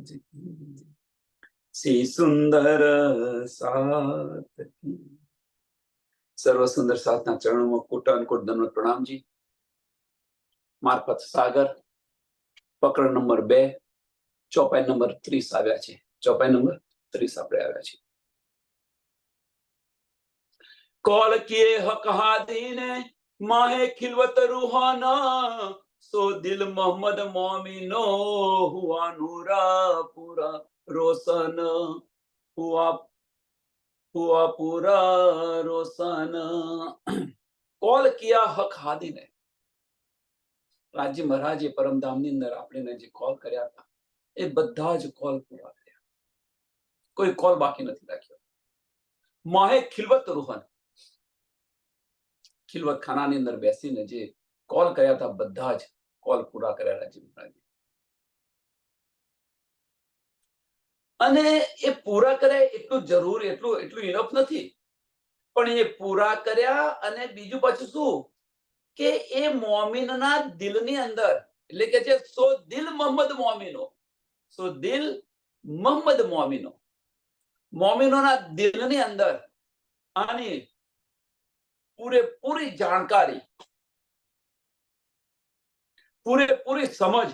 की सी सुंदर साथ की। सर्व सुंदर साथना चरणों में कोटानुकोट दंडवत प्रणाम जी। मार्फत सागर पकड़ नंबर 2 चौपाई नंबर 30 આવ્યા છે। चौपाई नंबर 30 આપણે આવ્યા છે। कॉल किए हक हादीने माहे खिलवत रूहाना सो दिल मोहम्मद मोमिनो हुआ नूरा पूरा रोशन हुआ हुआ पूरा रोशन। कॉल किया हक हादी ने राज्य महाराजे परमधाम ની અંદર આપણે જે કોલ કર્યા હતા એ બધા જ કોલ પૂરા કર્યા, કોઈ કોલ બાકી નથી રાખ્યો। માહે ખિલવત રૂહન ખિલવત ખાનાની અંદર બેસીને જે કોલ કર્યા હતા બધા જ કોલ પૂરા કર્યા રાજ્ય મહારાજે। અને એ પૂરા કર્યા એટલું જરૂરી એટલું એટલું ઇનફ નથી, પણ એ પૂરા કર્યા અને બીજું પાછું શું કે એ મોમિનના દિલની અંદર એટલે કે છે સો દિલ મોહમ્મદ મોમિનો, સો દિલ મોહમ્મદ મોમિનો, મોમિનોના દિલની અંદર આની પૂરેપૂરી જાણકારી પૂરેપૂરી સમજ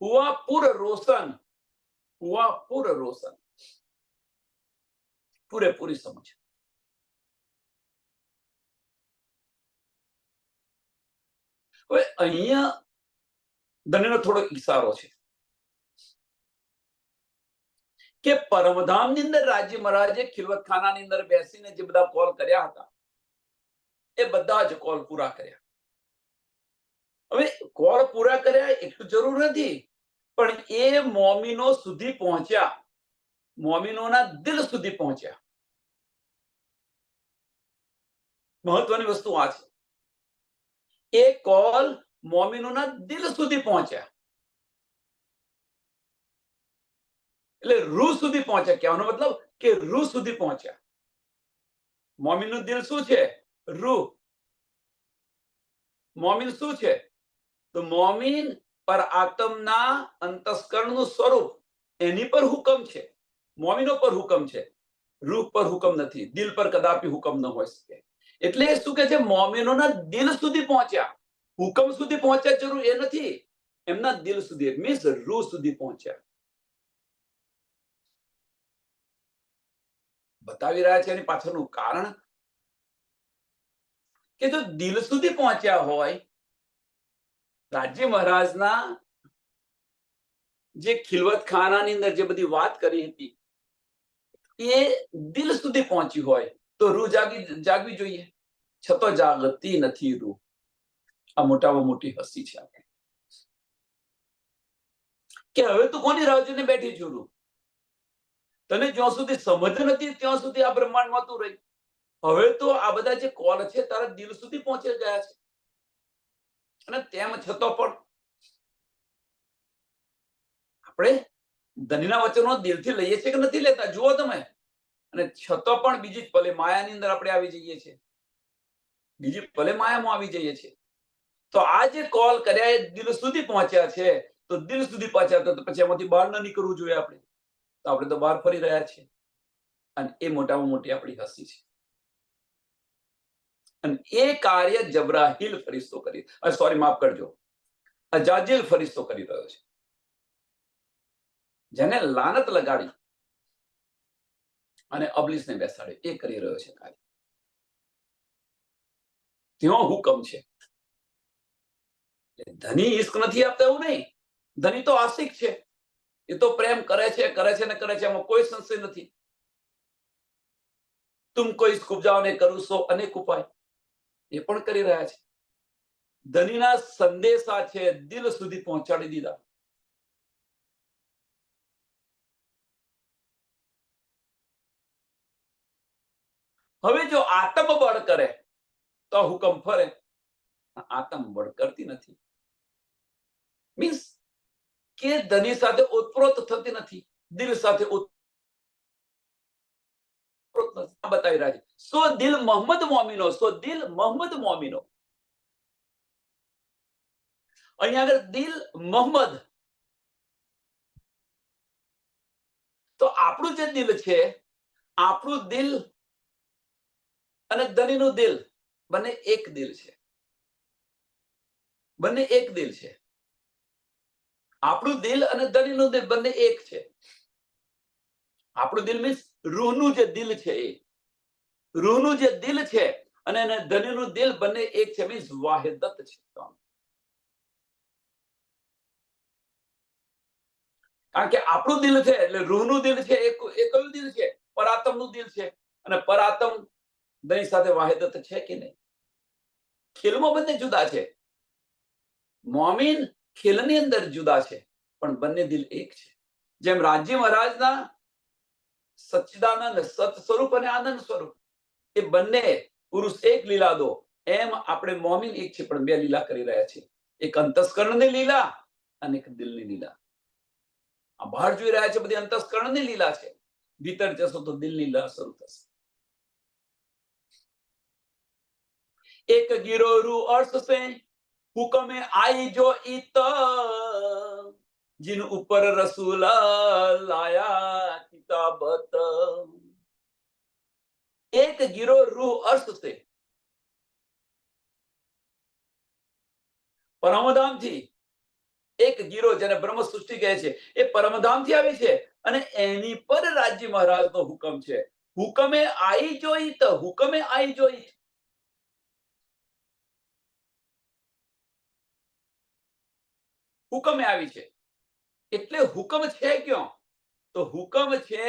હુઆ પૂર રોશન હુઆ પૂર રોશન પૂરેપૂરી સમજ। હવે અહીંયા ધનનો થોડો ઈશારો છે કે પરમધામની અંદર રાજ્ય મહારાજે ખિલવતખાનાની અંદર બેસીને જે બધા કોલ કર્યા હતા એ બધા જ કોલ પૂરા કર્યા। હવે કોલ પૂરા કર્યા એટલું જરૂર નથી, પણ એ મોમિનો સુધી પહોંચ્યા, મોમિનોના દિલ સુધી પહોંચ્યા। મહત્વની વસ્તુ આ છે, એ કોલ મોમિનોના દિલ સુધી પહોંચ્યા એટલે રૂહ સુધી પહોંચ્યા। કહેવાનો મતલબ કે રૂહ સુધી પહોંચ્યા। મોમિનનું દિલ શું છે? રૂહ। મોમિન શું છે? તો મોમિન પર આત્મના અંતસ્કરણનું સ્વરૂપ એની પર હુકમ છે, મોમિનો પર હુકમ છે, રૂહ પર હુકમ નથી, દિલ પર કદાપી હુકમ ન હોઈ શકે। એટલે શું કે છે મોમિનોના દિલ સુધી પહોંચ્યા, હુકમ સુધી પહોંચ્યા જરૂર એ નથી, એમના દિલ સુધી મીન્સ રૂહ સુધી પહોંચ્યા। બતાવી રહ્યા છે એની પાછળનું કારણ કે જો દિલ સુધી પહોંચ્યા હોય, રાજ્ય મહારાજના જે ખિલવતખાનાની અંદર જે બધી વાત કરી હતી એ દિલ સુધી પહોંચી હોય તો રૂહ જાગવી જોઈએ, છતો જાગતી નથી રૂહ। આ મોટામાં મોટી હસી છે આપણે કે હવે તું કોની રાહ જોઈને બેઠી છું રૂહ? તને જ્યાં સુધી સમજ નથી ત્યાં સુધી આ બ્રહ્માંડમાં તું રહી। હવે તો આ બધા જે કોલ છે તારા દિલ સુધી પહોંચી ગયા છે અને તેમ છતાં પણ આપણે ધનીના વચનો દિલથી લઈએ છીએ કે નથી લેતા જુઓ તમે, અને છતાં પણ બીજી પલે માયાની અંદર આપણે આવી જઈએ છીએ, બીજી પલે માયામાં આવી જઈએ છીએ। તો આ જે કોલ કર્યા એ દિલ સુધી પહોંચ્યા છે, તો દિલ સુધી પહોંચ્યા તો પછી એમાંથી બહાર ન નીકળવું જોઈએ આપણે, તો આપણે તો બહાર ફરી રહ્યા છીએ અને એ મોટામાં મોટી આપણી હસી છે। અને એ કાર્ય જબરાહીલ ફરિશ્તો કરી, સોરી માફ કરજો, અજાજીલ ફરિશ્તો કરી રહ્યો છે, જેને લાનત લગાડી અને અબલીસને બેસાડ્યો એ કરી રહ્યો છે કાર્ય। ત્યાં હુકમ છે। ધની ઇશ્ક નથી આપતા એવું નહીં, ધની તો આશિક છે, એ તો પ્રેમ કરે છે ને કરે છે, એમાં કોઈ સંશય નથી। તુમ કોઈ ઇશ્ક ઉપજાઓ ને કરું સો અનેક ઉપાય એ પણ કરી રહ્યા છે। ધનીના સંદેશા છે દિલ સુધી પહોંચાડી દીધા। હવે જો આત્મ બળ કરે તો હુકમ ફરે, આત્મ બળ કરતી નથી, મીન્સ કે ધની સાથે ઓતપ્રોત થતી નથી, દિલ સાથે બતાવી રહ્યા છે। સો દિલ મોહમ્મદ મોમિનો, સો દિલ મોહમ્મદ મોમિનો। અહીંયા આગળ દિલ મોહમ્મદ આપણું જે દિલ છે, આપણું દિલ અને ધણીનું દિલ બંને એક દિલ છે. બંને એક દિલ છે. આપણું દિલ અને ધણીનું દિલ બંને એક છે. આપણું દિલ મીન્સ રૂહનું જે દિલ છે, એ રૂહનું જે દિલ છે અને ધણીનું દિલ બંને એક છે, મીન્સ વાહિદત છે. કારણ કે આપણું દિલ છે એટલે રૂહનું દિલ છે, એ કયું દિલ છે? પરાત્મનું દિલ છે. અને પરાત્મ ધણી સાથે વાહિદત છે કે નહીં? ખેલમાં બંને જુદા છે. મોમીન ખેલની અંદર જુદા છે, પણ બંને દિલ એક છે. જેમ રાજી મહારાજના સચ્ચિદાનંદ સત સ્વરૂપ અને આનંદ સ્વરૂપ, એ બંને પુરુષ એક લીલા દો, એમ આપણે મોમીન એક છે પણ બે લીલા કરી રહ્યા છે. એક અંતસ્કરણની લીલા અને એક દિલની લીલા. આ બહાર જોઈ રહ્યા છે બધી અંતસ્કરણની લીલા છે, ભીતર જશો તો દિલની લીલા શરૂ થશે. એક ગીરો રૂ અર્થ સે હુકમે આઈ જો ઈત, जिन ऊपर रसूल लाया किताबत. एक गिरो रूह अर्श से, પરમધામ થી એક ગીરો, જેને બ્રહ્મ સૃષ્ટિ કહે છે, એ પરમધામ થી આવી છે અને એની પર રાજ્ય મહારાજ નો હુકમ છે. હુકમે આઈ જોઈ તો, હુકમે આઈ જોઈ, હુકમે આવી છે. એટલે હુકમ છે ક્યાં? તો હુકમ છે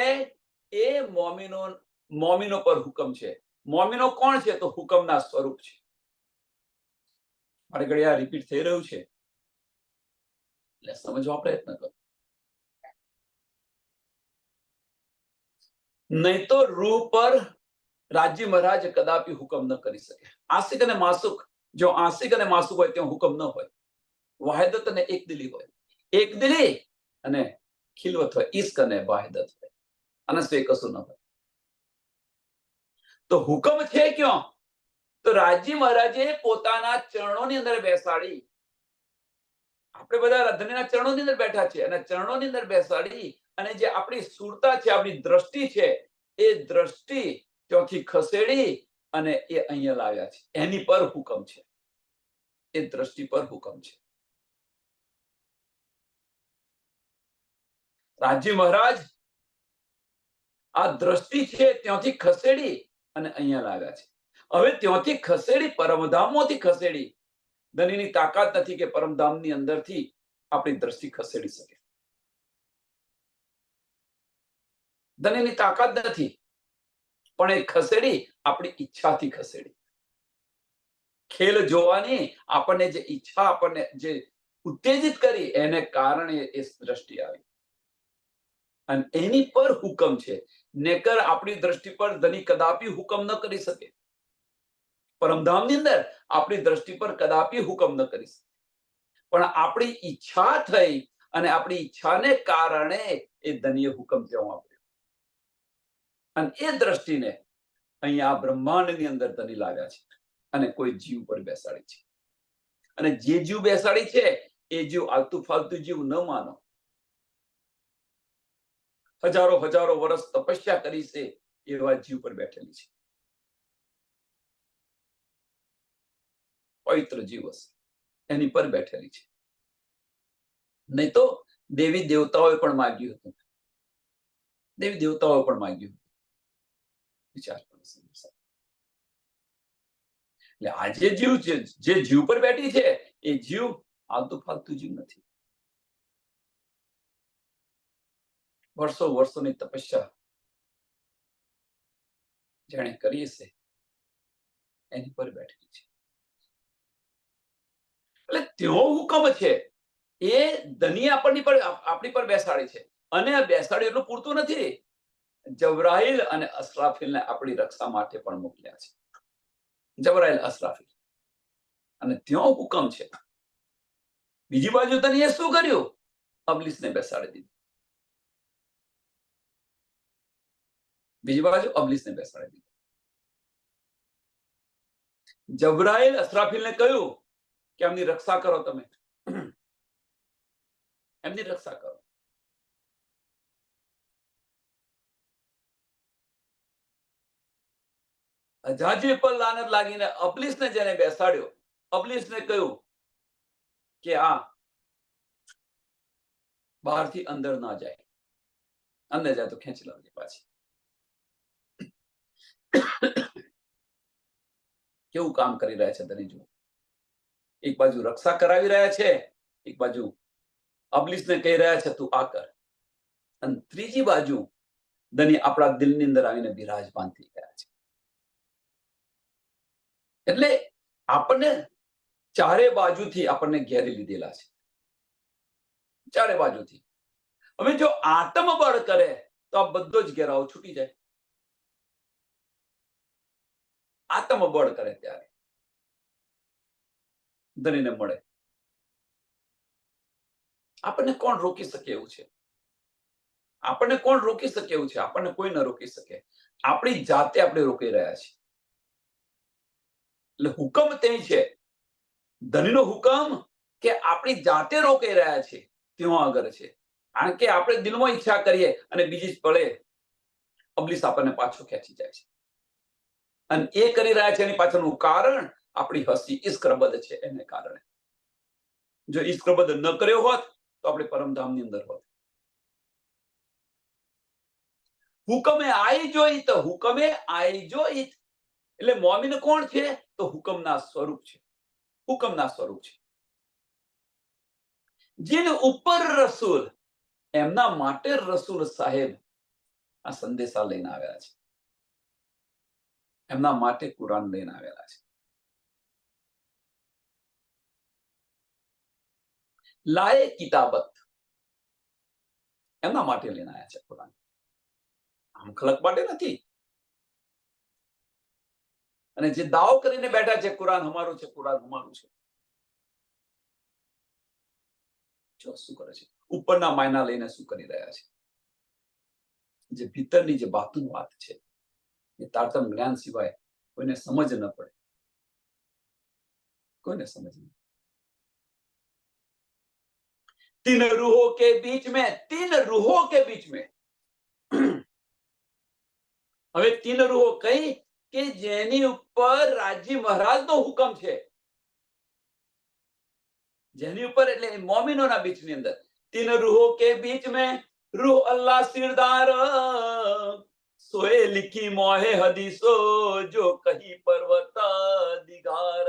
એ મોમીનો પર હુકમ છે. મોમીનો કોણ છે? તો હુકમના સ્વરૂપ છે. મારે ઘડી આ રિપીટ થઈ રહ્યું છે એટલે સમજવા પ્રયત્ન કરો. નહીં તો રૂહ પર રાજ્ય મહારાજ કદાપી હુકમ ન કરી શકે. આશિક અને માસુક, જો આશિક અને માસુક હોય ત્યાં હુકમ ન હોય. વાહિદત અને એક દિલી હોય, એક દિલી અને ખિલવત હોય, ઈશ્ક અને વાહિદત હોય, અને સે કશું ન હોય. તો હુકમ છે ક્યાં? તો રાજ્ય મહારાજે પોતાના ચરણોની અંદર બેસાડી, આપણે બધા ધણીના ચરણોની અંદર બેઠા છે, અને ચરણોની અંદર બેસાડી અને જે આપણી સુરતા છે, આપણી દ્રષ્ટિ છે, એ દ્રષ્ટિ ત્યાંથી ખસેડી અને એ અહીંયા લાવ્યા છે. એની પર હુકમ છે, એ દ્રષ્ટિ પર હુકમ છે. રાજ્ય મહારાજ આ દ્રષ્ટિ છે ત્યાંથી ખસેડી અને અહીંયા લાવ્યા છે. હવે ત્યાંથી ખસેડી, પરમધામમાંથી ખસેડી, ધણીની તાકાત નથી કે પરમધામની અંદરથી આપણી દ્રષ્ટિ ખસેડી શકે. ધણીની તાકાત નથી, પણ એ ખસેડી આપણી ઈચ્છાથી ખસેડી. ખેલ જોવાની આપણને જે ઈચ્છા, આપણને જે ઉત્તેજિત કરી, એને કારણે એ દ્રષ્ટિ આવી અને એની પર હુકમ છે. નેકર આપણી દ્રષ્ટિ પર ધણી કદાપી હુકમ ન કરી શકે. પરમધામની અંદર આપણી દ્રષ્ટિ પર કદાપી હુકમ ન કરી શકે, પણ આપણી ઈચ્છા થઈ અને આપણી ઈચ્છાને કારણે એ ધણીએ હુકમ ત્યાં આપ્યો અને એ દ્રષ્ટિને અહીંયા આ બ્રહ્માંડની અંદર ધણી લાવ્યા છે અને કોઈ જીવ પર બેસાડી છે. અને જે જીવ બેસાડી છે એ જીવ આલતુ ફાલતુ જીવ ન માનો. હજારો હજારો વર્ષ તપસ્યા કરી છે એવા જીવ પર બેઠેલી છે. પવિત્ર જીવ હશે, એની પર બેઠેલી છે. નહીં તો દેવી દેવતાઓએ પણ માગ્યું હતું, દેવી દેવતાઓએ પણ માગ્યું હતું. વિચાર કરો. એટલે આ જે જીવ છે, જે જીવ પર બેઠી છે, એ જીવ આલતુ ફાલતુ જીવ નથી. વર્ષો વર્ષોની તપસ્યા જેણે કરી છે એની પર બેઠેલી છે. એટલે તેઓ હુકમ છે એ ધણી આપણી પર બેસાડી છે. અને આ બેસાડી એટલું પૂરતું નથી, જબરાઈલ અને અસરાફીલને આપણી રક્ષા માટે પણ મોકલ્યા છે. જબરાઈલ, અસરાફીલ, અને ત્યાં હુકમ છે. બીજી બાજુ ધણીએ શું કર્યું? અબલીસને બેસાડી દીધું. બીજી બાજુ અબલીસને બેસાડી દીધું. જબરાઈલ અસરાફીલને કહ્યું કે એમની રક્ષા કરો, તમે એમની રક્ષા કરો. અજાજી પર લાનત લાગીને અબલીસને જેને બેસાડ્યો, અબલીસને કહ્યું કે આ બહારથી અંદર ના જાય, અંદર જાય તો ખેંચી લાવજે પાછી. કેવું કામ કરી રહ્યા છે ધણી જુઓ. એક બાજુ રક્ષા કરાવી રહ્યા છે, એક બાજુ અબલીસને કહી રહ્યા છે તું આ કર, અને ત્રીજી બાજુ ધણી આપણા દિલની અંદર આવીને બિરાજમાન થઈ ગયા છે. એટલે આપણને ચારે બાજુથી આપણને ઘેરી લીધેલા છે, ચારે બાજુથી. હવે જો આત્મબળ કરે તો આ બધો જ ઘેરાવો છૂટી જાય. આત્મબળ કરે ત્યારે ધણીને મળે. આપણને કોણ રોકી શકે એવું છે? આપણને કોણ રોકી શકે એવું છે? આપણને કોઈ ન રોકી શકે. આપણી જાતે આપણે રોકી રહ્યા છીએ. એટલે હુકમ તે છે, ધણીનો હુકમ કે આપણી જાતે રોકી રહ્યા છે ત્યાં આગળ છે. કારણ કે આપણે દિલમાં ઈચ્છા કરીએ અને બીજી જ પળે અબલીસ આપણને પાછો ખેંચી જાય છે. અને એ કરી રહ્યા છે એની પાછળનું કારણ આપણી હસી ઈશ્કરબદ છે એને કારણે. જો ઈશ્કરબદ ન કર્યો હોત તો આપણે પરમધામની અંદર હોત. હુકમે આઈ જોઈ તો હુકમે આઈ જોઈ. એટલે મોમીન કોણ છે? તો હુકમના સ્વરૂપ છે, હુકમના સ્વરૂપ છે. જેને ઉપર રસૂલ, એમના માટે રસૂલ સાહેબ આ સંદેશા લઈને આવ્યા છે, એમના માટે કુરાન લઈને આવેલા છે. લાએ કિતાબત, એમના માટે લઈને આવ્યા છે કુરાન. આમ ખલક માટે નથી. અને જે દાવો કરીને બેઠા છે કુરાન અમારું છે, કુરાન અમારું છે, જો શું કરે છે? ઉપરના માયના લઈને શું કરી રહ્યા છે? જે ભીતરની જે બાતની વાત છે એ તારતમ જ્ઞાન સિવાય કોઈને સમજ ન પડે, કોઈને સમજ નહીં. तीन रूहों के बीच में, तीन रूहों के बीच में. હવે तीन रूहो કઈ કે જેની ઉપર રાજી મહારાજનો હુકમ છે, જેની ઉપર એટલે મોમિનોના બીચની અંદર. तीन रूहों के बीच में रूह अल्लाह सिरदार, सोए लिखी मोहे हदीसो जो कही पर्वत दिगार.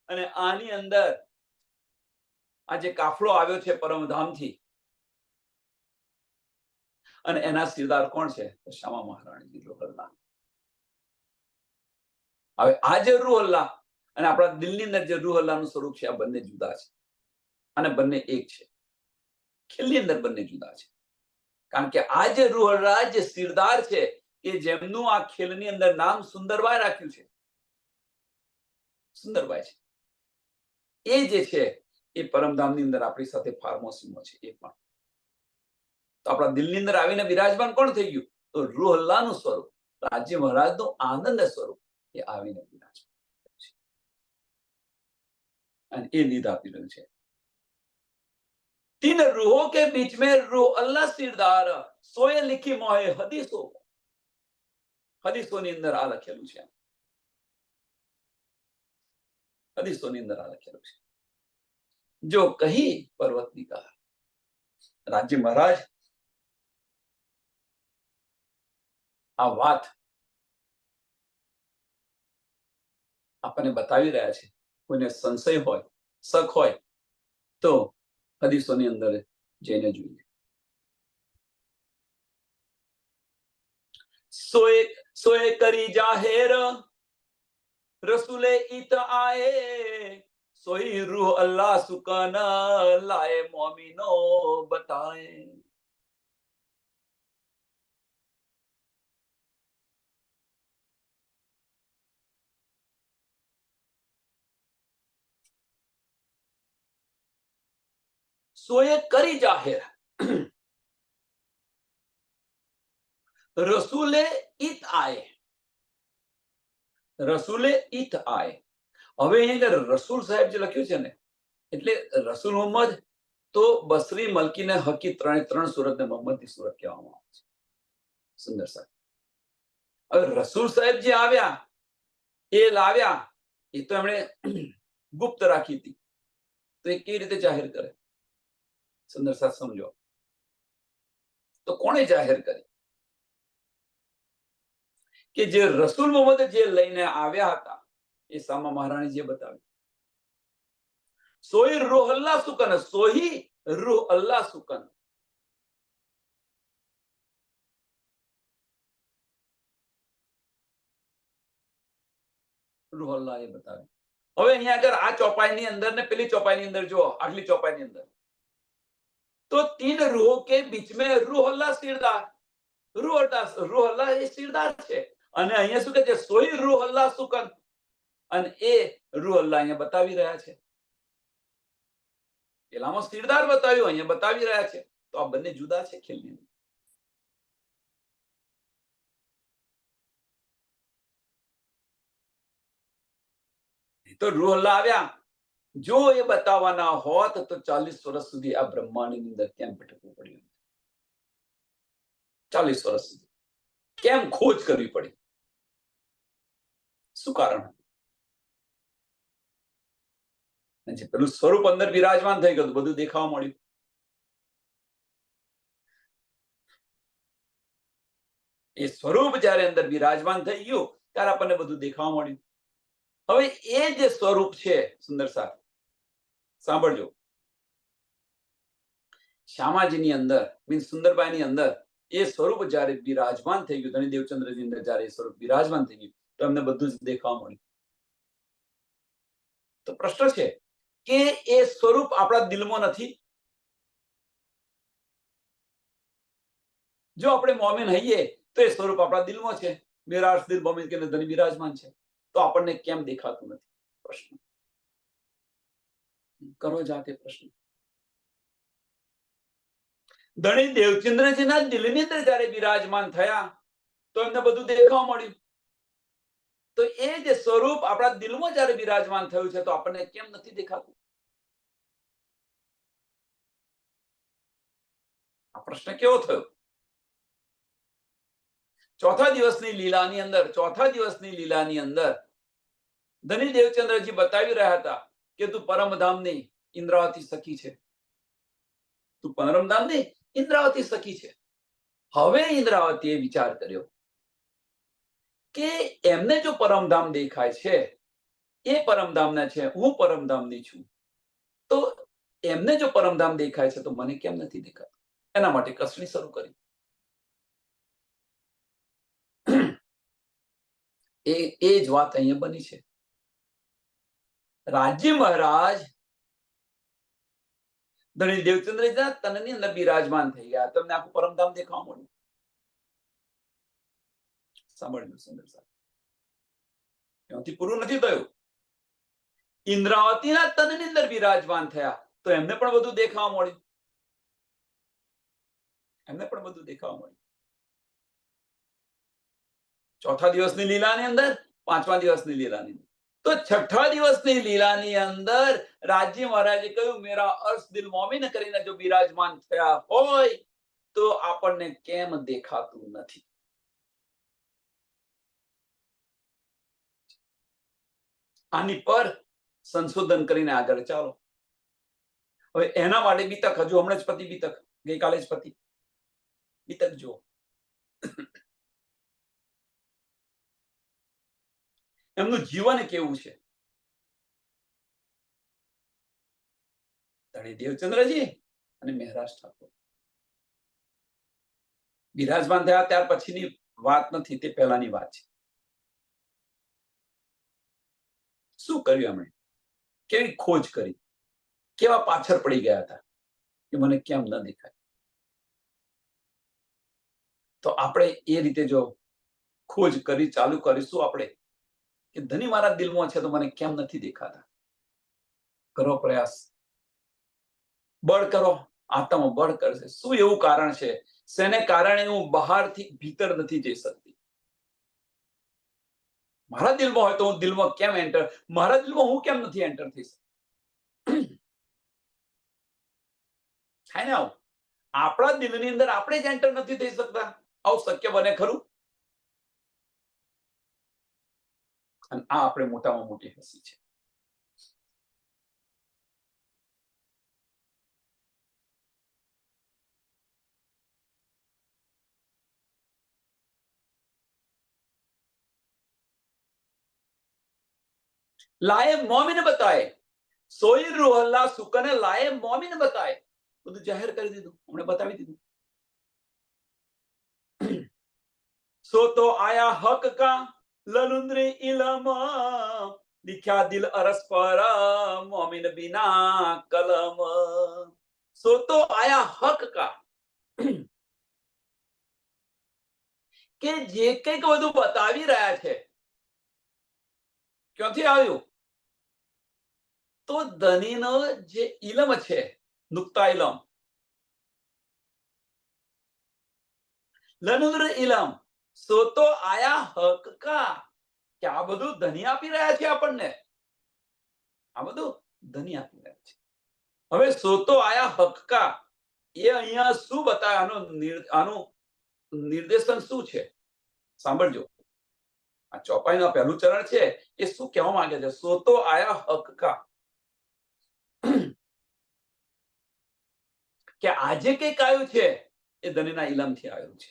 અને આની અંદર આ જે કાફલો આવ્યો છે પરમધામથી, અને એના સિરદાર કોણ છે? શામા મહારાણી રૂહ અલ્લાહ. હવે આ જે રૂહ અલ્લાહ અને આપણા દિલની અંદર જે રૂહ અલ્લાહનું સ્વરૂપ છે, આ બંને જુદા છે અને બંને એક છે. ખેલની અંદર બંને જુદા છે. કારણ કે આ જે રૂહ અલ્લાહ જે સિરદાર છે, એ જેમનું આ ખેલની અંદર નામ સુંદરભાઈ રાખ્યું છે, સુંદરભાઈ છે, એ જે છે એ પરમધામની અંદર આપણી સાથે ફાર્મોસીમાં છે. એ પણ તો આપણા દિલની અંદર આવીને બિરાજમાન કોણ થઈ ગયું? તો રૂહ અલ્લાહનું સ્વરૂપ, રાજ્ય મહારાજનું આનંદ સ્વરૂપ એ આવીને બિરાજમાન છે અને એ લીધ આપી રહ્યું છે. तीन रूहों के बीच में रूह अल्लाह सिरदार, सोए लिखी मोहे हदीसो. હદીસોની અંદર આ લખેલું છે, હદીસોની અંદર આ લખેલું છે. જો કહી પર્વત દિગાર. રાજ્ય મહારાજ આ વાત આપણને બતાવી રહ્યા છે. કોઈને સંશય હોય, શક હોય તો હદીસોની અંદર જઈને જોઈએ. સોએ સોએ કરી જાહેર, રસૂલે ઈત આએ, સોઈ રૂહ અલ્લાહ સુકન લાએ મોમિનો બતાએ. સોએ કરી જાહેર, રસૂલે ઈત આએ, રસૂલે ઈત આએ. હવે અહીં આગળ રસૂલ સાહેબ જે લખ્યું છે ને, એટલે રસૂલ મોહમ્મદ તો બસરી, મલકી ને હકી ત્રણ સુરતને મોહમ્મદની સુરત કહેવામાં આવે છે. સુંદર સાહેબ. હવે રસૂલ સાહેબ જે આવ્યા એ લાવ્યા, એ તો એમણે ગુપ્ત રાખી હતી, તો એ કેવી રીતે જાહેર કરે? સુંદર સાથ સમજો. તો કોણે જાહેર કરી? કે જે રસૂલ મોહમ્મદ જે લઈને આવ્યા હતા, એ સામા મહારાણી જે બતાવ્યું. સોહી રૂહ અલ્લાહ સુકન, સોહી રૂહ અલ્લાહ સુકન. રૂહ અલ્લાહ એ બતાવ્યું. હવે અહીંયા આગળ આ ચોપાઈની અંદર ને પેલી ચોપાઈની અંદર જો, આટલી ચોપાઈની અંદર तो 3 रूहों के बीच में रूह अल्लाह सिरदार, रूह अल्लाह એ સિરદાર છે. અને અહીંયા શું કહે છે? સોઈ રૂહ અલ્લાહ સુકન. અને એ રૂહ અલ્લાહ અહીંયા બતાવી રહ્યા છે. પેલામાં સિરદાર બતાવ્યું, અહીંયા બતાવી રહ્યા છે. તો આ બંને જુદા છે ખેલની. તો રૂહ અલ્લાહ આવ્યા. જો એ બતાવવાના હોત તો 40 વર્ષ સુધી આ બ્રહ્માંડની અંદર કેમ ભટકવું પડ્યું? 40 વર્ષ સુધી કેમ ખોજ કરવી પડી? શું કારણ? પેલું સ્વરૂપ અંદર વિરાજમાન થઈ ગયું, બધું દેખાવા મળ્યું. એ સ્વરૂપ જ્યારે અંદર વિરાજમાન થઈ ગયું ત્યારે આપણને બધું દેખાવા મળ્યું. હવે એ જે સ્વરૂપ છે, સુંદર સાથ સાંભળજો, શ્યામાજીની અંદર મીન્સ સુંદરબાઈની અંદર એ સ્વરૂપ જ્યારે વિરાજમાન થઈ ગયું, ધણી દેવચંદ્રની અંદર જ્યારે એ સ્વરૂપ વિરાજમાન થઈ ગયું, તો એમને બધું જ દેખાવા મળ્યું. તો પ્રશ્ન છે કે એ સ્વરૂપ આપણા દિલમાં નથી? જો આપણે મોમિન હઈએ તો એ સ્વરૂપ આપણા દિલમાં છે. મેરા અર્શ દિલ મોમિન કે ધણી વિરાજમાન છે. તો આપણને કેમ દેખાતું નથી? પ્રશ્ન કરો જાતે પ્રશ્ન. ધણી દેવચંદ્રજીના દિલની અંદર જ્યારે વિરાજમાન થયા તો એમને બધું દેખાવા મળ્યું. તો એ જે સ્વરૂપ આપણા દિલમાં જ્યારે વિરાજમાન થયું છે, તો આપણને કેમ નથી દેખાતું? આ પ્રશ્ન કેવો થયો? ચોથા દિવસની લીલાની અંદર ધણી દેવચંદ્રજી બતાવી રહ્યા હતા કે તું પરમધામની ઇન્દ્રાવતી સખી છે. તું પરમધામની ઇન્દ્રાવતી સખી છે. હવે ઇન્દ્રાવતીએ વિચાર કર્યો કે એમને જો પરમધામ દેખાય છે, એ પરમધામના છે, હું પરમધામની છું, તો એમને જો પરમધામ દેખાય છે તો મને કેમ નથી દેખાતું? એના માટે કસણી શરૂ કરી. એ જ વાત અહીંયા બની છે. રાજી મહારાજ ધણી દેવચંદ્રના તનની અંદર બિરાજમાન થઈ ગયા. તમને આખું પરમધામ દેખાવા મળ્યું. સાંભળ્યું સુંદર સાહેબ? એનાથી પૂરું નથી થયું. ઇન્દ્રાવતીના તનની અંદર બિરાજમાન થયા તો એમને પણ બધું દેખાવા મળ્યું. ચોથા દિવસની લીલાની અંદર, પાંચમા દિવસની લીલાની અંદર, તો છઠ્ઠા દિવસની લીલાની અંદર રાજી મહારાજે કહ્યું, મેરા અર્શ દિલ મોમિન કરીને જો બિરાજમાન થયા હોય તો આપણને કેમ દેખાતું નથી? આની પર સંશોધન કરીને આગળ ચાલો. હવે એના માટે બીતક, હજુ હમણાં જ પતિ બીતક, ગઈકાલે જ પતિ બીતક જુઓ. એમનું જીવન કેવું છે? ધણી દેવચંદ્રજી અને મહેરાજ ઠાકોર બિરાજમાન થયા ત્યાર પછીની વાત નથી, તે પહેલાની વાત છે. શું કર્યું એમણે? કેવી ખોજ કરી? કેવા પાછળ પડી ગયા હતા કે મને કેમ ન દેખાય? તો આપણે એ રીતે જો ખોજ કરી ચાલુ કરીશું આપણે કે ધણી મારા દિલમાં છે તો મને કેમ નથી દેખાતા? કરો પ્રયાસ, બળ કરો, આત્મા બળ કરશે. શું એવું કારણ છે શેને કારણે હું બહારથી ભીતર નથી જઈ શકતી? મારા દિલમાં હોય તો હું દિલમાં કેમ એન્ટર, મારા દિલમાં હું કેમ નથી એન્ટર થઈ શકતી? થાય ને આવું? આપણા દિલની અંદર આપણે જ એન્ટર નથી થઈ શકતા. આવું શક્ય બને ખરું? અને આ આપણે મોટામાં મોટી હસી છે. લાએ મોમીને બતાય, સોઈ રૂહલ્લા સુકને લાએ મોમીને બતાય. બધું જાહેર કરી દીધું, હમણે બતાવી દીધું. સો તો આયા હક કા લલુંદ્રી ઇલમ, लिखा दिल अरस पर मोमिन बिना कलम. સો તો આયા હક કા, કે જે કંઈક બધું બતાવી રહ્યા છે ક્યાંથી આવ્યું? તો ધનીનો જે ઇલમ છે, નુક્તા ઇલમ, લનુદ્ર ઇલમ. સો તો આયા હક કા, કે આ બધું ધની આપી રહ્યા છે આપણને, આ બધું ધની આપી રહ્યા છે. હવે સો તો આયા હક કા, એ અહીંયા શું બતાવે? આનું નિર્દેશન શું છે? સાંભળજો. આ ચોપાઈનું પહેલું ચરણ છે, એ શું કહેવા માંગે છે? સો તો આયા હક કા, કે આજે કઈક આવ્યું છે એ ધનીના ઇલમથી આવેલું છે,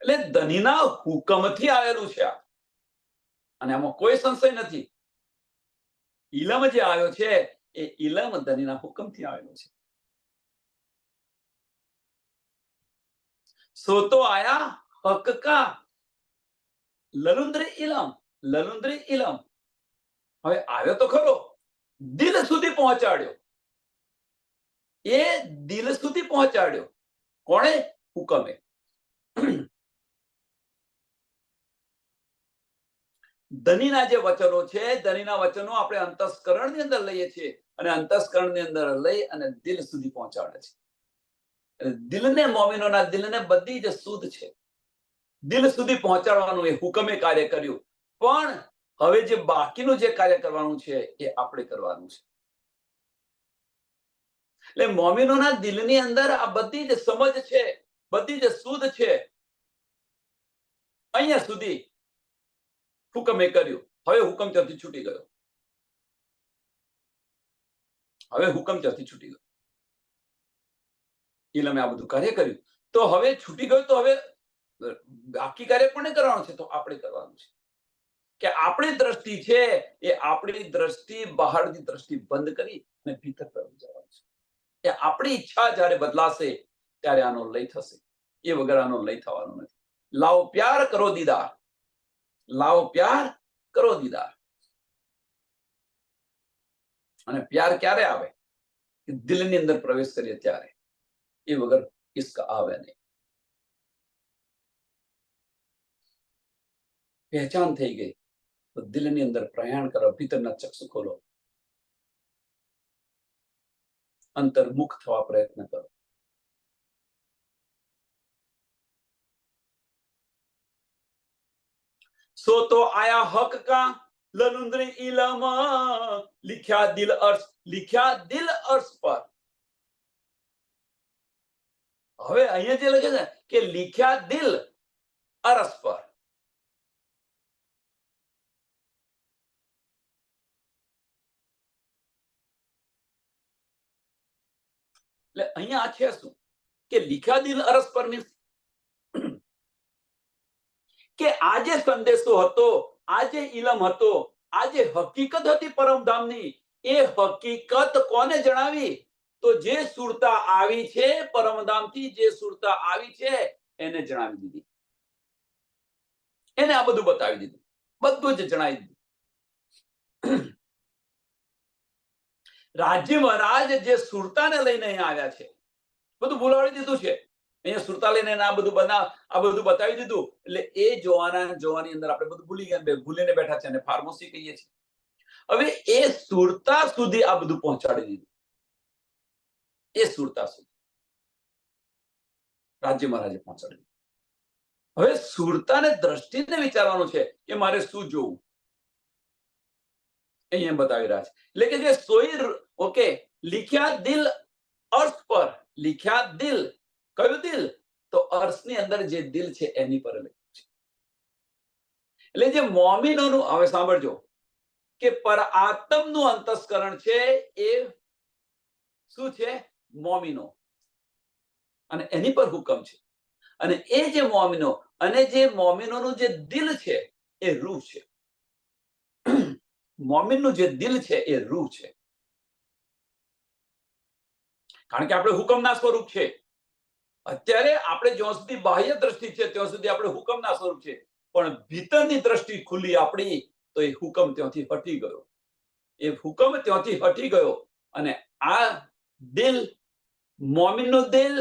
એટલે ધનીના હુકમથી આવેલું છે આ. અને આમાં કોઈ સંશય નથી. ઇલમ જે આવ્યો છે એ ઇલમ ધનીના હુકમથી આવેલો છે. સો તો આયા હક કા લલુંદ્રી ઇલમ, લલુંદ્રી ઇલમ. હવે આવ્યો તો ખરો, દિલ સુધી પહોંચાડ્યો. એ દિલ સુધી પહોંચાડ્યો કોણે? હુકમે. ધનીના જે વચનો છે, ધનીના વચનો આપણે અંતસ્કરણની અંદર લઈએ છીએ, અને અંતસ્કરણની અંદર લઈ અને દિલ સુધી પહોંચાડે છે. દિલને, મોમિનોના દિલને બધી જ શુદ્ધ છે, દિલ સુધી પહોંચાડવાનું એ હુકમે કાર્ય કર્યું. પણ હવે જે બાકીનું જે કાર્ય કરવાનું છે એ આપણે કરવાનું છે. એટલે મોમિનોના દિલની અંદર આ બધી જ સમજ છે, બધી જ શુદ્ધ છે. અહીંયા સુધી હુકમે કર્યું. હવે હુકમ ત્યાંથી છૂટી ગયો. હવે હુકમ ત્યાંથી છૂટી ગયો. ઇલમે આ બધું કાર્ય કર્યું, તો હવે છૂટી ગયું, તો હવે બાકી કાર્ય કોને કરવાનું છે? તો આપણે કરવાનું છે. કે આપણી દ્રષ્ટિ છે એ આપણી દ્રષ્ટિ બહારની દ્રષ્ટિ બંધ કરી અને ભીતર તરફ જવાનું છે. કે આપણી ઈચ્છા જ્યારે બદલાશે ત્યારે આનો લય થશે, એ વગર આનો લય થવાનો નથી. લાવો પ્યાર કરો દીદાર, લાવો પ્યાર કરો દીદાર. અને પ્યાર ક્યારે આવે? દિલની અંદર પ્રવેશ કરીએ ત્યારે. એ વગર ઇશ્ક આવે નહીં. પહેચાન થઈ ગઈ તો દિલની અંદર પ્રયાણ કરો, ભીતરના ચક્ષુ ખોલો, અંતર્મુખ થવા પ્રયત્ન કરો. સો તો આયા હક કા લલુંદ્રી ઇલમ, लिखा दिल अर्श, लिखा दिल अर्श पर. હવે અહીંયા જે લખે છે કે लिखा दिल अर्श पर, એટલે અહીંયા આ છે શું કે लिखा दिल अर्श पर મીન્સ કે આ જે સંદેશો હતો, આ જે ઇલમ હતો, આ જે હકીકત હતી પરમધામની, એ હકીકત કોને જણાવી? તો જે સુરતા આવી છે પરમધામથી, જે સુરતા આવી છે એને જણાવી દીધી. એને આ બધું બતાવી દીધું, બધું જ જણાવી દીધું. રાજ્ય મહારાજ જે સુરતાને લઈને અહીંયા આવ્યા છે, બધું બોલાવી દીધું છે. અહીંયા સુરતા લઈને આ બધું બતાવી દીધું. એટલે એ જોવાની અંદર આપણે બધું ભૂલીને બેઠા છે અને ફાર્મસી કહીએ છીએ. હવે એ સુરતા સુધી આ બધું પહોંચાડી દીધું. એ સુરતા સુધી રાજ્ય મહારાજે પહોંચાડી દીધું. હવે સુરતાને દ્રષ્ટિને વિચારવાનું છે કે મારે શું જોવું, અહીંયા બતાવી રહ્યા છે. એટલે કે જે સોઈ, ઓકે, लिखा दिल अर्श पर, लिखा दिल, કયું દિલ? તો અર્શની અંદર જે દિલ છે એની પર લખ્યું છે. એટલે જે મોમિનોનું, હવે સાંભળજો, કે પર આત્મનું અંતસ્કરણ છે એ શું છે? મોમિનો. અને એની પર હુકમ છે. અને એ જે મોમિનો અને જે મોમિનોનું જે દિલ છે એ રૂહ છે. મોમિનનું જે દિલ છે એ રૂહ છે. કારણ કે આપણે હુકમના સ્વરૂપ છે. અત્યારે આપણે જ્યાં સુધી બાહ્ય દ્રષ્ટિ છે ત્યાં સુધી આપણે હુકમના સ્વરૂપ છે, પણ ભીતરની દ્રષ્ટિ ખુલી આપણી તો એ હુકમ ત્યાંથી હટી ગયો. એ હુકમ ત્યાંથી હટી ગયો અને આ દિલ, મોમિનનું દિલ,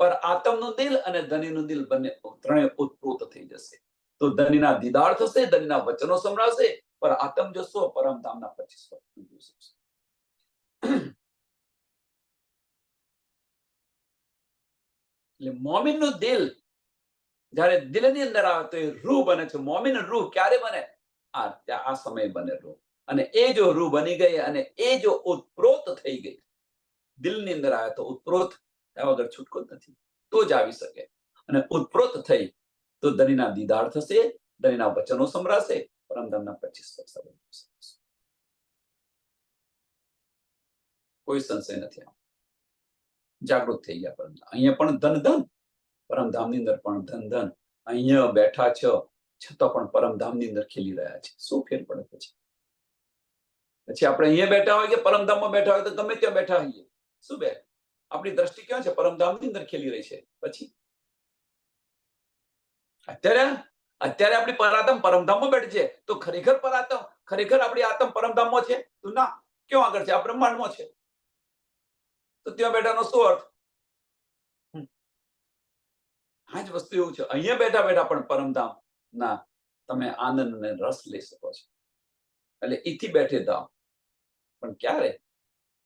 પર આતમનું દિલ અને ધનીનું દિલ બંને ત્રણેય ઉત્પ્રોત થઈ જશે. તો ધનીના દીદાર થશે, ધનીના વચનો સંભળાશે, પર આતમ જશો પરમધામના 25 વર્ષ. એટલે મોમિનનું દિલ જ્યારે દિલની અંદર આવે તો એ રૂહ બને છે. મોમિન રૂહ ક્યારે બને? આ સમય બને રૂહ. અને એ જો રૂહ બની ગઈ અને એ જો ઉત્પ્રોત થઈ ગઈ, દિલની અંદર આવે તો ઉત્પ્રોત થયા વગર છૂટકો જ નથી. તો જ આવી શકે. અને ઉત્પ્રોત થઈ તો ધનીના દીદાર થશે, ધનીના વચનો સંભળાશે, પરમધામના 25 વર્ષ. કોઈ સંશય નથી. જાગૃત થઈ ગયા. પરમ અહીંયા પણ ધન ધન, પરમધામની અંદર પણ ધન ધન. અહીંયા બેઠા છો છતાં પણ પરમધામની અંદર ખીલી રહ્યા છે. શું ફેર પડે પછી? આપણે અહીંયા બેઠા હોય કે પરમધામમાં બેઠા હોય તો ગમે ત્યાં બેઠા હોઈએ, શું બે આપણી દ્રષ્ટિ ક્યાં છે? પરમધામની અંદર ખીલી રહી છે. પછી અત્યારે આપણી પરાતમ પરમધામમાં બેઠી છે તો ખરેખર પરાતમ, ખરેખર આપણી આત્મ પરમધામમાં છે? તો ના, ક્યાં આગળ છે? આ બ્રહ્માંડમાં છે. તો ત્યાં બેઠાનો શું અર્થ? આ જ વસ્તુ એવું છે. અહીંયા બેઠા બેઠા પણ પરમધામ ના તમે આનંદ અને રસ લઈ શકો છો. એટલે ઈથી બેઠે ધામ. પણ ક્યારે?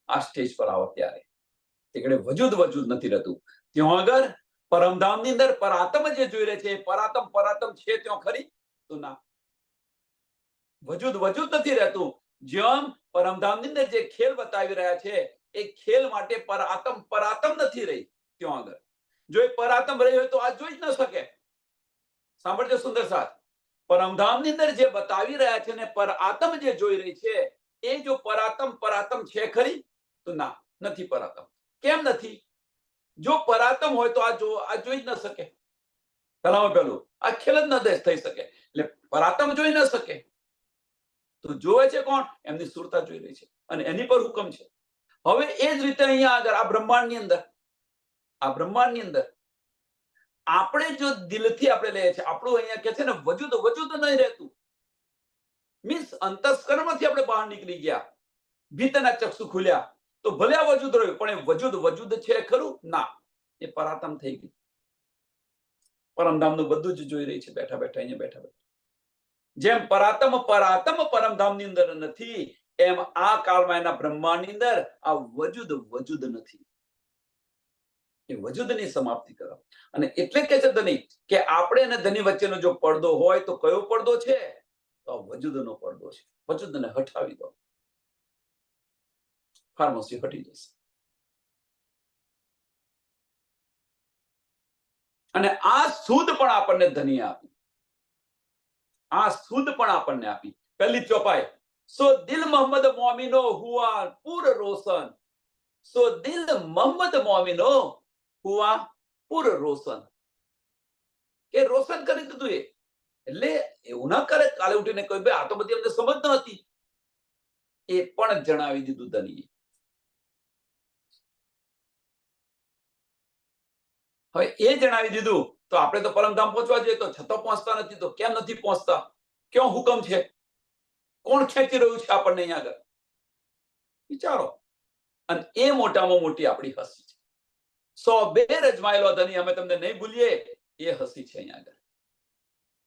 આ સ્ટેજ પર આવો ત્યારે. તે વજૂદ નથી રહેતું. ત્યાં આગળ પરમધામની અંદર પરાતમ જે જોઈ રહે છે, પરાતમ છે ત્યાં ખરી? તો ના, વજૂદ નથી રહેતું. જેમ પરમધામની અંદર જે ખેલ બતાવી રહ્યા છે એ ખેલ માટે પરાતમ નથી રહી ત્યાં આગળ. જો એ પરાતમ રહી હોય તો આ જોઈ જ ન શકે. સાંભળજો સુંદર સાથ, પરમધામની અંદર જે બતાવી રહ્યા છે ને પરાતમ જે જોઈ રહી છે એ જો પરાતમ છે ખરી? તો ના, નથી પરાતમ. કેમ નથી? જો પરાતમ હોય તો આ જોઈ જ ન શકે. પેલું આ ખેલ જ ન થઈ શકે. એટલે પરાતમ જોઈ ન શકે તો જોવે છે કોણ? એમની સુરતા જોઈ રહી છે અને એની પર હુકમ છે. હવે એ જ રીતે અહીંયા આગળ આ બ્રહ્માંડની અંદર આપણે જો દિલથી આપણે લઈએ છીએ, આપણું અહીંયા કે છે ને વજૂદ નહીં રહેતું. મીન્સ અંતસ્કરણમાંથી આપણે બહાર નીકળી ગયા, ભીતરના ચક્ષુ ખુલ્યા તો ભલે આ વજૂદ રહ્યું, પણ એ વજૂદ છે ખરું? ના, એ પરાતમ થઈ ગઈ. પરમધામનું બધું જ જોઈ રહી છે બેઠા બેઠા, અહીંયા બેઠા બેઠા. જેમ પરાતમ પરમધામની અંદર નથી, એમ આ કાળમાં એના બ્રહ્માંડની અંદર આ વજૂદ નથી. એ વજૂદની સમાપ્તિ કરો. અને એટલે કે છે ધની કે આપણે અને ધની વચ્ચેનો જો પડદો હોય તો કયો પડદો છે? તો વજૂદનો પડદો છે. વજૂદને હટાવી દો, ફાર્મસી હટી જશે. અને આ સુધ પણ આપણને ધની આપી. પહેલી ચોપાઈ, સો દિલ મોહમ્મદ મોમિનો હુઆ પૂર રોશન. સો દિલ મોહમ્મદ મોમિનો હુઆ પૂર રોશન. કે રોશન કરી દીધું. એટલે એવું ના કરે કાલે ઉઠીને કોઈ ભાઈ આ તો બધી અમને સમજ ન હતી. એ પણ જણાવી દીધું ધનીએ. હવે એ જણાવી દીધું તો આપણે તો પરમધામ પહોંચવા જોઈએ, તો છતાં પહોંચતા નથી. તો કેમ નથી પહોંચતા? ક્યાં હુકમ છે? કોણ ખેંચી રહ્યું છે આપણને અહીંયા આગળ? વિચારો. અને એ મોટામાં મોટી આપણી હસી છે. 100 અજમાયેલો ધની અમે તમને નહીં ભૂલીએ, એ હસી છે અહીંયા આગળ.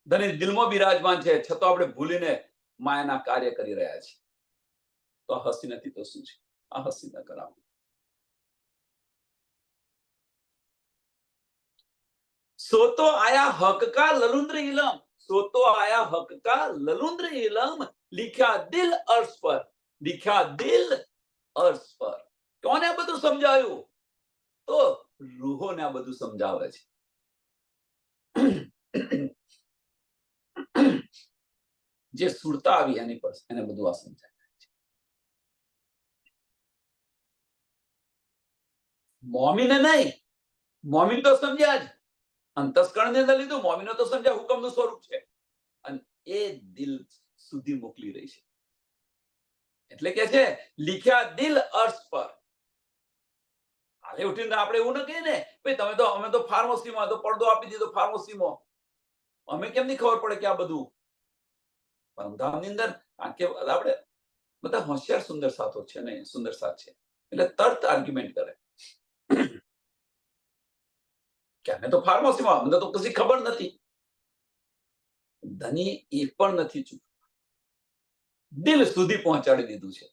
ધની દિલમાં બિરાજમાન છે, છતાં આપણે ભૂલીને માયાના કાર્ય કરી રહ્યા છીએ. તો આ હસી નથી તો શું છે? આ હસી ન કરાવો. સોતો આયા હક કા લલુંદ્ર ઇલમ, સોતો આયા હક કા લલુંદ્ર ઇલમ, लिखा दिल अर्श पर, लिखा दिल अर्श પર. કોને આ બધું સમજાયું? તો રૂહોને આ બધું સમજાવે છે. જે સુરતા આવી એની પર એને બધું આ સમજાય. મોમીને નહીં, મોમીન તો સમજ્યા જ, અંતસ્કરણ ની અંદર લીધું, મોમીનો તો સમજ્યા હુકમનું સ્વરૂપ છે, અને એ દિલ સુધી મોકલી રહી છે. એટલે કે છે લીખ્યા દિલ અર્શ પર. હાલે ઉઠીને આપણે એવું ન કહીએ ને ભાઈ અમે તો ફાર્મસીમાં તો પડદો આપી દીધો ફાર્મસીમાં, અમે કેમ નહીં ખબર પડે કે આ બધું પરમધામની અંદર, કારણ કે આપણે બધા હોશિયાર સુંદર સાથો છે ને, સુંદર સાથ છે એટલે તરત આર્ગ્યુમેન્ટ કરે કે અમે તો ફાર્મસીમાં, અમને તો કશી ખબર નથી. ધની એ પણ નથી ચૂક, દિલ સુધી પહોંચાડી દીધું છે.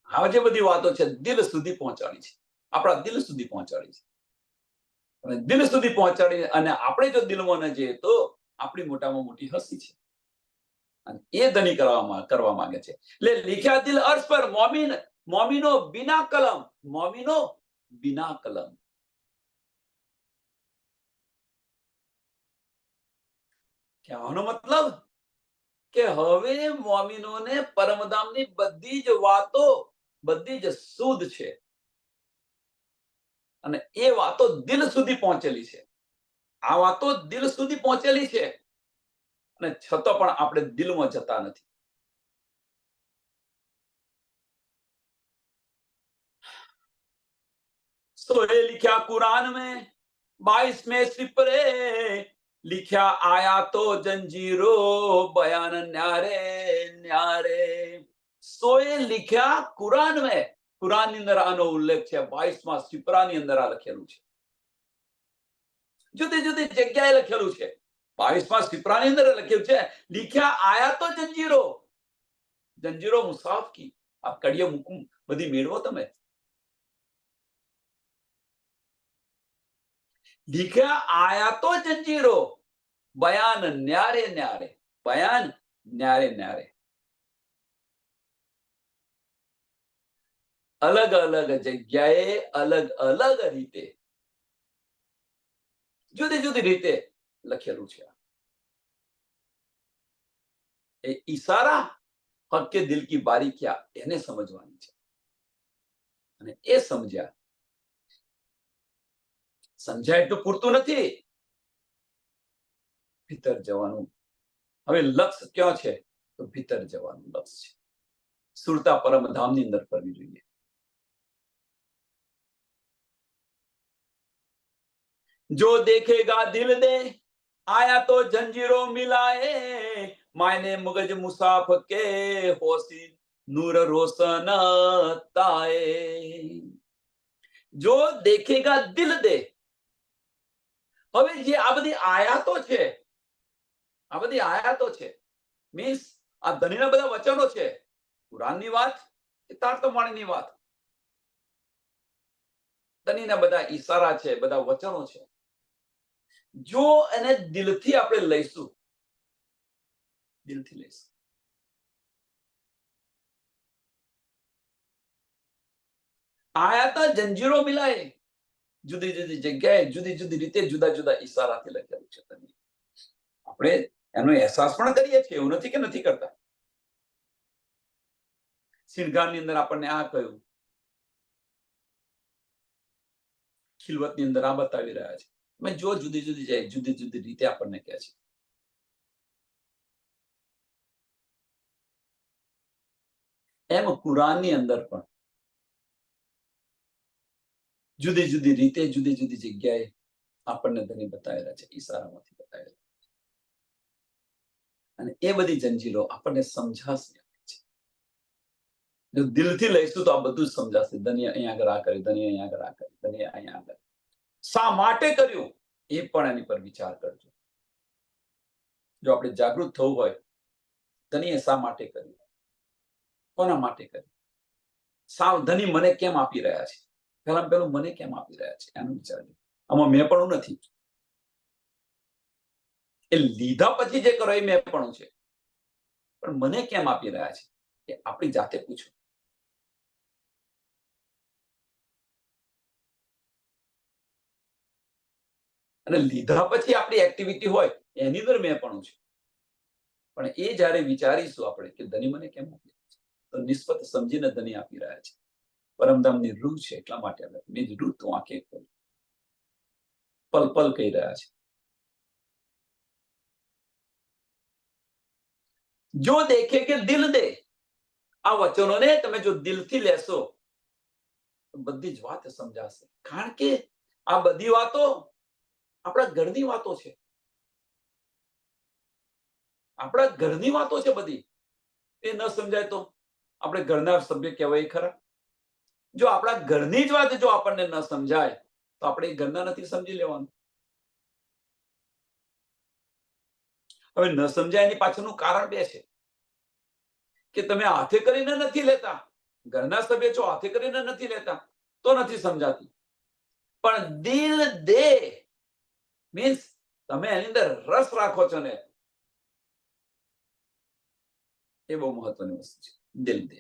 આ જે બધી વાતો છે દિલ સુધી પહોંચાડી છે, આપણા દિલ સુધી પહોંચાડી છે. અને દિલ સુધી પહોંચાડી, અને આપણે જો દિલમાં ન જઈએ તો આપણી મોટામાં મોટી હસી છે, અને એ ધની કરવા માંગે છે. એટલે લીખ્યા દિલ અર્શ પર, મોમીનો બિના કલમ, મોમીનો બિના કલમ. કહેવાનો મતલબ કે હવે મોમીનોને પરમધામની બધી જ વાતો, બધી જ શુદ્ધ છે, અને એ વાતો દિલ સુધી પહોંચેલી છે. આ વાતો દિલ સુધી પહોંચેલી છે, અને છતાં પણ આપણે દિલમાં જતા નથી. સોએ लिखा कुरान में 22वें सिपरे, लिखा आया तो जंजीरो बयान न्यारे न्यारे. સોએ लिखा कुरान में, कुरान ની અંદર આનો ઉલ્લેખ છે, 22મા સિપરાની અંદર આ લખેલું છે. જુદી જુદી જગ્યાએ લખેલું છે. 22મા સિપરાની અંદર લખ્યું છે लिखा आया तो जंजीरो, जंजीरो मुसाफ की, આ કડીઓ મુકુમ બધી મેળવો તમે. लिखा आया तो जंजीरो, बयान न्यारे न्यारे, बयान न्यारे न्यारे. અલગ અલગ જગ્યાએ અલગ અલગ રીતે, જુદી જુદી રીતે લખેલું છે. એ ઈશારા હક કે દિલ કી બારીકિયા એને સમજવાની છે, અને એ સમજાય એટલું પૂરતું નથી, ભીતર જવાનું. હવે લક્ષ્ય ક્યાં છે? તો ભીતર જવાનું લક્ષ્ય છે. સુરતા પરમધામની અંદર કરવી જોઈએ. जो देखेगा दिल दे, आया तो जंजीरों मिलाए, मायने मगज मुसाफ के होसी नूर रोशन ताए. जो देखेगा दिल दे. હવે જે આ બધી આયાતો છે, આ બધી આયાતો છે મીન્સ આ ધનીના બધા વચનો છે, કુરાનની વાત, તારતમાણીની વાત, ધનીના બધા ઈશારા છે, બધા વચનો છે. જો એને દિલથી આપણે લઈશું, દિલથી લઈશું, આયાતા જંજીરો મિલાય, જુદી જુદી જગ્યાએ જુદી જુદી રીતે જુદા જુદા ઈશારાથી લખેલું છે. આપણે એનો અહેસાસ પણ કરીએ છીએ, એવું નથી કે નથી કરતા. સિંહગાની અંદર આપણને આ કહ્યું, ખિલવતની અંદર આ બતાવી રહ્યા છે. મેં જો જુદી જુદી જાય જુદી જુદી રીતે આપણને કહે છે. એમ કુરાનની અંદર પણ જુદી જુદી રીતે જુદી જુદી જગ્યાએ આપણને ધની બતાવેલા છે, ઈશારામાંથી બતાવેલા, અને એ બધી જંજીરો આપણને સમજાશે. જો દિલથી લઈશું તો આ બધું જ સમજાશે. ધની અહીંયા આગળ આ કર્યું, ધની અહીંયા આગળ આ કર્યું, ધની અહીંયા આગળ શા માટે કર્યું એ પણ એની પર વિચાર કરજો. જો આપણે જાગૃત થવું હોય, ધનીએ શા માટે કર્યું, કોના માટે કર્યું, ધની મને કેમ આપી રહ્યા છે, પેલું મને કેમ આપી રહ્યા છે એનું વિચારજો. આમાં મેં પણ નથી, એ લીધા પછી જે કરો એ મેં પણ છે, પણ મને કેમ આપી રહ્યા છે એ આપણી જાતે પૂછો. અને લીધા પછી આપણી એક્ટિવિટી હોય એની અંદર મેં પણ છે. પણ એ જ્યારે વિચારીશું આપણે કે ધણી મને કેમ આપી રહ્યા છે, તો નિસ્બત સમજીને ધણી આપી રહ્યા છે. પરમધામની રૂહ છે એટલા માટે આપણે નિજ રૂહ તું આંખે ખોલ, પલ પલ કહી રહ્યા છે. જો દેખે કે દિલ દે, આ વચનોને તમે જો દિલથી લેશો તો બધી જ વાત સમજાશે. કારણ કે આ બધી વાતો આપણા ઘરની વાતો છે, આપણા ઘરની વાતો છે બધી. એ ન સમજાય તો આપણે ઘરના સભ્ય કહેવાય ખરા? જો આપણા ઘરની જ વાત જો આપણને ન સમજાય તો આપણે એ ઘરના નથી સમજી લેવાનું. હવે ન સમજાય એની પાછળનું કારણ બે છે કે તમે હાથે કરીને નથી લેતા. ઘરના સભ્ય જો હાથે કરીને નથી લેતા તો નથી સમજાતી. પણ દિલ દે મીન્સ તમે એની અંદર રસ રાખો છો ને, એ બહુ મહત્વની વસ્તુ છે. દિલ દે,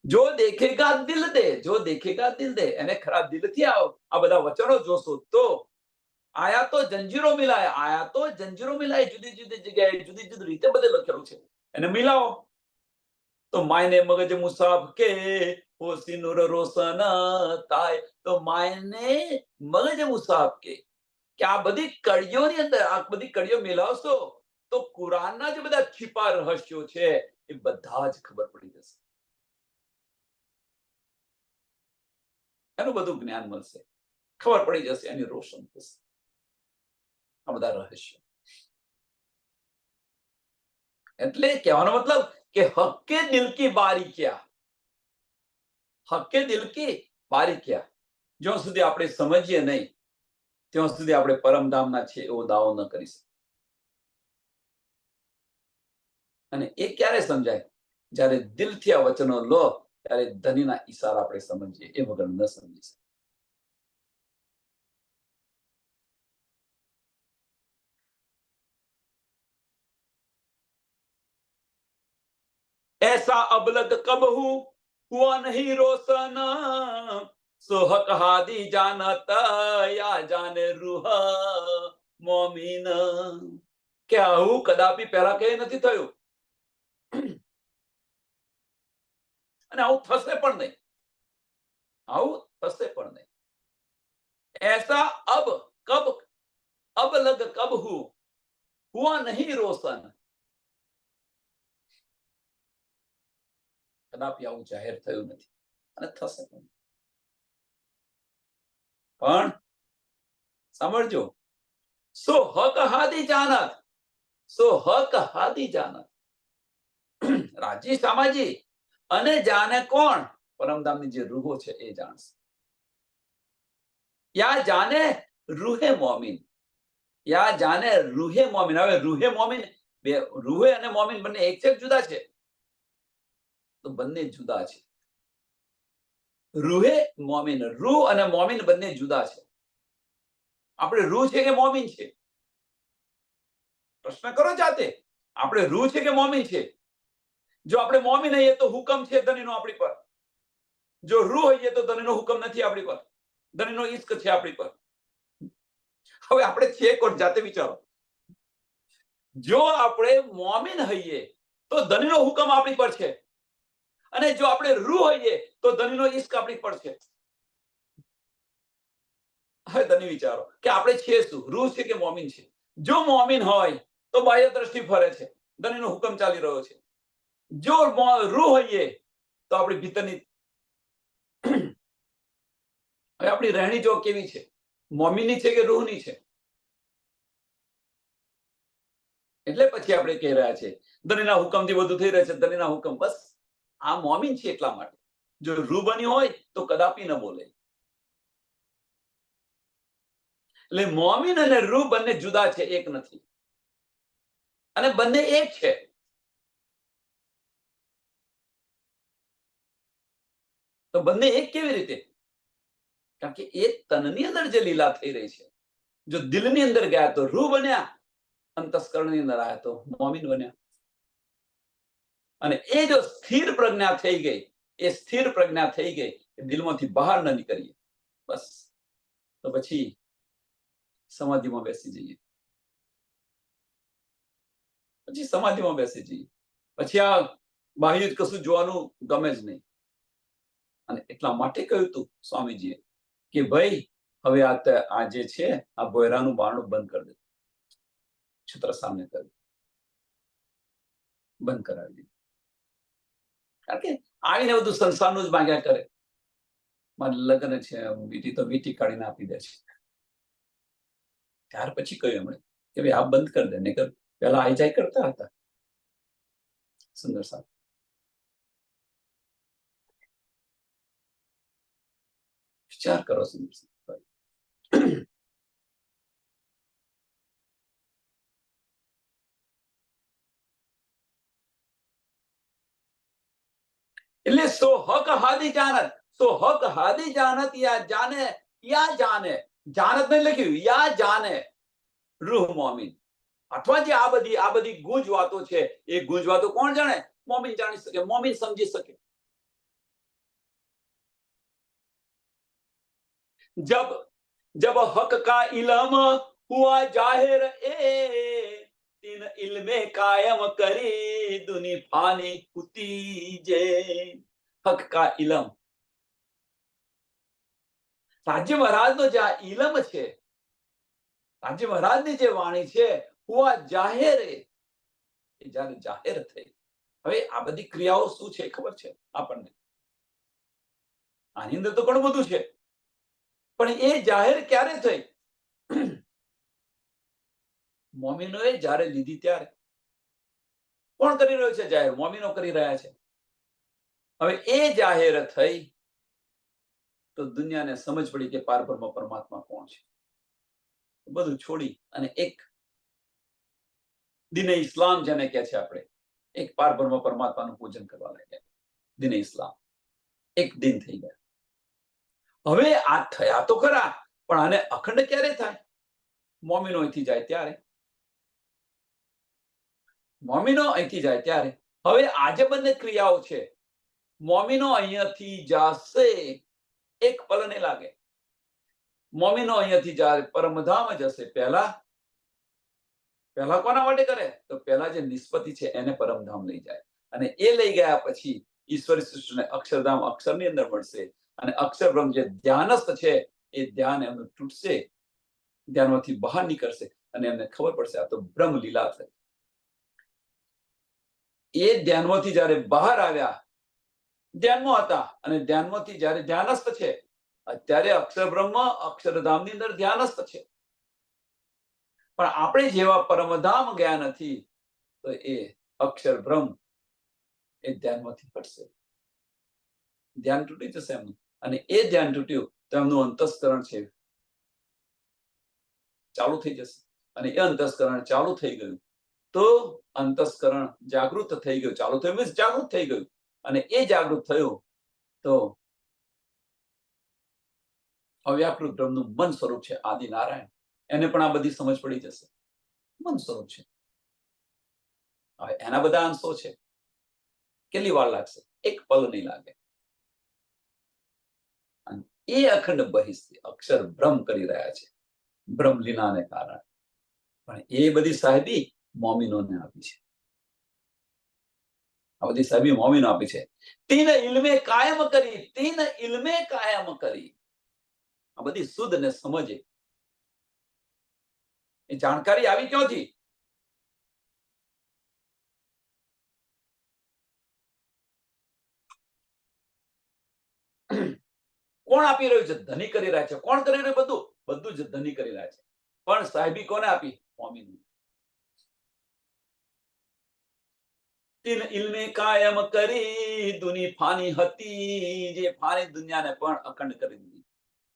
જો દેખેગા દિલ દે, જો દેખેગા દિલ દે, એને ખરા દિલથી આ બધા વચનો જોશો તો આયા તો જંજીરો મિલાય, આયા તો જંજીરો મિલાય, જુદી જુદી જગ્યાએ જુદી જુદી રીતે બધે લખેલું છે. એને મિલાવો તો માયને મગજ મુસાફ કે હોસી નૂર રોશન થાય. તો માયને મગજ મુસાફ કે આ બધી કડીઓની અંદર આ બધી કડીઓ મિલાવશો તો કુરાનના જે બધા છીપા રહસ્યો છે એ બધા જ ખબર પડી જશે. એનું બધું જ્ઞાન મળશે, ખબર પડી જશે, એની રોશન થશે આ બધા રહસ્યો. એટલે કહેવાનો મતલબ કે હક્કે દિલ કી બારીકિયા, હક્કે દિલ કી બારીકિયા જ્યાં સુધી આપણે સમજીએ નહીં ત્યાં સુધી આપણે પરમધામના છે એવો દાવો ન કરી શકીએ. અને એ ક્યારે સમજાય? જ્યારે દિલથી આ વચનો લો ત્યારે ધનીના ઈશારા આપણે સમજીએ, એ વગર ન સમજી શકીએ. ऐसा अब लग कब हुआ नहीं रोशन, सो हक हादी जानता या जाने रूह मोमिन. કે આવું કદાપી પહેલા કઈ નથી થયું અને આવું થશે પણ નહીં, આવું થશે પણ નહીં. ऐसा अब कब अब लग कब हुआ नहीं रोशन, કદાપી આવું જાહેર થયું નથી અને થશે પણ. પણ સાંભળજો, સો હક હાદી જાનત, સો હક હાદી જાનત, રાજી સામાજી અને જાને કોણ? પરમધામની જે રૂહો છે એ જાણશે. યા જાને રૂહે મોમિન, યા જાને રૂહે મોમિન. હવે રૂહે મોમિન, બે રૂહે અને મોમિન બંને એક છે જુદા છે? તો બંને જુદા છે. રૂહે મોમિન, રૂહ અને મોમિન બંને જુદા છે. આપણે રૂહ છે કે મોમિન છે? પ્રશ્ન કરો જાતે. આપણે રૂહ છે કે મોમિન છે? જો આપણે મોમિન હઈએ તો હુકમ છે ધણીનો આપણી પર. જો રૂહ હઈએ તો ધણીનો હુકમ નથી આપણી પર, ધણીનો ઇશ્ક છે આપણી પર. હવે આપણે છે કોણ? જાતે વિચારો. જો આપણે મોમિન હઈએ તો ધણીનો હુકમ આપણી પર છે, અને જો આપણે રૂહ હઈએ તો ધણીનો ઇશ્ક આપણી પર છે. હવે ધણી વિચારો કે આપણે છીએ શું, રૂહ છે કે મોમિન છે? જો મોમિન હોય તો બાહ્ય દ્રષ્ટિ ફરે છે, ધણીનો હુકમ ચાલી રહ્યો છે. જો રૂહ હોઈએ તો આપણી ભીતરની હવે આપણી રહેણી જો કેવી છે, મોમિનની છે કે રૂહની છે? એટલે પછી આપણે કહી રહ્યા છે ધણીના હુકમથી બધું થઈ રહે છે, ધણીના હુકમ. બસ આ મોમિન છે એટલા માટે. જો રૂહ બની હોય તો કદાપી ન બોલે. એટલે મોમિન અને રૂહ બંને જુદા છે, એક નથી. અને બંને એક છે. તો બંને એક કેવી રીતે? કારણ કે એ તનની અંદર જે લીલા થઈ રહી છે, જો દિલની અંદર ગયા તો રૂહ બન્યા, અંતસ્કરણની અંદર આવ્યા તો મોમિન બન્યા. અને એ જો સ્થિર પ્રજ્ઞા થઈ ગઈ, એ સ્થિર પ્રજ્ઞા થઈ ગઈ, દિલમાંથી બહાર ન નીકળીએ બસ, તો પછી સમાધિમાં બેસી જઈએ. પછી સમાધિમાં બેસી જઈએ, પછી આ બાહ્ય કશું જોવાનું ગમે જ નહીં. અને એટલા માટે કહ્યું હતું સ્વામીજીએ કે ભાઈ હવે આ જે છે આ ભોયરાનું બારણું બંધ કરી દે. છત્ર સામે કર્યું, બંધ કરાવી દીધું. કારણ કે આવીને બધું સંસારનું જ માંગ્યા કરે. મારે લગ્ન છે, વીટી તો વીટી કાઢીને આપી દે છે. ત્યાર પછી કહ્યું એમણે કે ભાઈ આ બંધ કરી દે, નહીતર પેલા આઈ જાય કરતા હતા. સુંદર સાહેબ, વિચાર કરો સુંદર સાહેબ. એટલે સો હક હાદી જાનત, સો હક હાદી જાનત યા જાને જાનત ને લખ્યું યા જાને રૂહ મોમીન. અથવા જે આ બધી ગૂંજ વાતો છે, એ ગૂંજ વાતો કોણ જાણે? મોમીન જાણી શકે, મોમીન સમજી શકે. जब हक का इल्म हुआ जाहिर तीन इल्मे कायम करी दुनी फानी कुती जे. हक का इल्म, રાજ્ય મહારાજનો જે આ ઇલમ છે, રાજ્ય મહારાજની જે વાણી છે, હુઆ જાહેર, એ જ્યારે જાહેર થઈ. હવે આ બધી ક્રિયાઓ શું છે ખબર છે આપણને? આની અંદર તો ઘણું બધું છે, પણ એ જાહેર ક્યારે થઈ? મોમીનોએ જ્યારે લીધી ત્યારે. કોણ કરી રહ્યો છે જાહેર? મોમીનો કરી રહ્યા છે. હવે એ જાહેર થઈ તો દુનિયાને સમજ પડી કે પારબ્રહ્મ પરમાત્મા કોણ છે. બધું છોડી અને એક દિને ઇસ્લામ જેને કહે છે આપણે, એક પારબ્રહ્મ પરમાત્માનું પૂજન કરવા લાગ્યા. દિને ઇસ્લામ એક દિન થઈ ગયા. હવે આ થયા તો ખરા, પણ આને અખંડ ક્યારે થાય? મોમીનો અહીંથી જાય ત્યારે. મોમીનો અહીંથી જાય ત્યારે. હવે આજે બંને ક્રિયાઓ છે. મોમીનો અહીંયાથી જાશે, એક પલ નહીં લાગે. મોમીનો અહીંયાથી જાય પરમધામ જશે, પહેલા કોના માટે કરે? તો પહેલા જે નિષ્પત્તિ છે એને પરમધામ લઈ જાય, અને એ લઈ ગયા પછી ઈશ્વરી સૃષ્ટિને અક્ષરધામ અક્ષરની અંદર મળશે. અને અક્ષર બ્રહ્મ જે ધ્યાનસ્થ છે, એ ધ્યાન એમનું તૂટશે, ધ્યાનમાંથી બહાર નીકળશે અને એમને ખબર પડશે આ તો બ્રહ્મ લીલા થઈ. એ ધ્યાનમાંથી જયારે બહાર આવ્યા, ધ્યાનમાં હતા, અને ધ્યાનમાંથી જયારે ધ્યાનસ્થ છે, અત્યારે અક્ષર બ્રહ્મ અક્ષરધામની અંદર ધ્યાનસ્થ છે. પણ આપણે જેવા પરમધામ ગયા નથી, તો એ અક્ષર બ્રહ્મ એ ધ્યાનમાંથી પડશે, ધ્યાન તૂટી જશે એમનું. અને એ ધ્યાન તૂટ્યું તો એમનું અંતસ્કરણ છે ચાલુ થઈ જશે. અને એ અંતસ્કરણ ચાલુ થઈ ગયું તો અંતસ્કરણ જાગૃત થઈ ગયું. ચાલુ થયું મીન્સ જાગૃત થઈ ગયું. અને એ જાગૃત થયું તો અવ્યાકૃત બ્રહ્મનું મન સ્વરૂપ છે આદિનારાયણ, એને પણ આ બધી સમજ પડી જશે. મન સ્વરૂપ છે. હવે એના બધા અંશો છે. કેટલી વાર લાગશે? એક પલ નહીં લાગે. એ અખંડ બહિસ્થી અક્ષર બ્રહ્મ કરી રહ્યા છે, બ્રહ્મ લીલાને કારણે. પણ એ બધી સાહેબી મોમીનોને આપી છે. આ બધી સાહેબી મોમીનો આપી છે. તીન ઇલ્મે કાયમ કરી, તીન ઇલ્મે કાયમ કરી. આ બધી શુદ્ધ ને સમજે. એ જાણકારી આવી ક્યાંથી? કોણ આપી રહ્યું છે? ધની કરી રહ્યા છે. કોણ કરી રહ્યું? બધું જ ધની કરી રહ્યા છે. પણ સાહેબી કોને આપી? મોમીન. તીન ઇલ્મે કાયમ કરી દુની ફાની હતી, જે ફાની દુનિયાને પણ અખંડ કરી દીધી.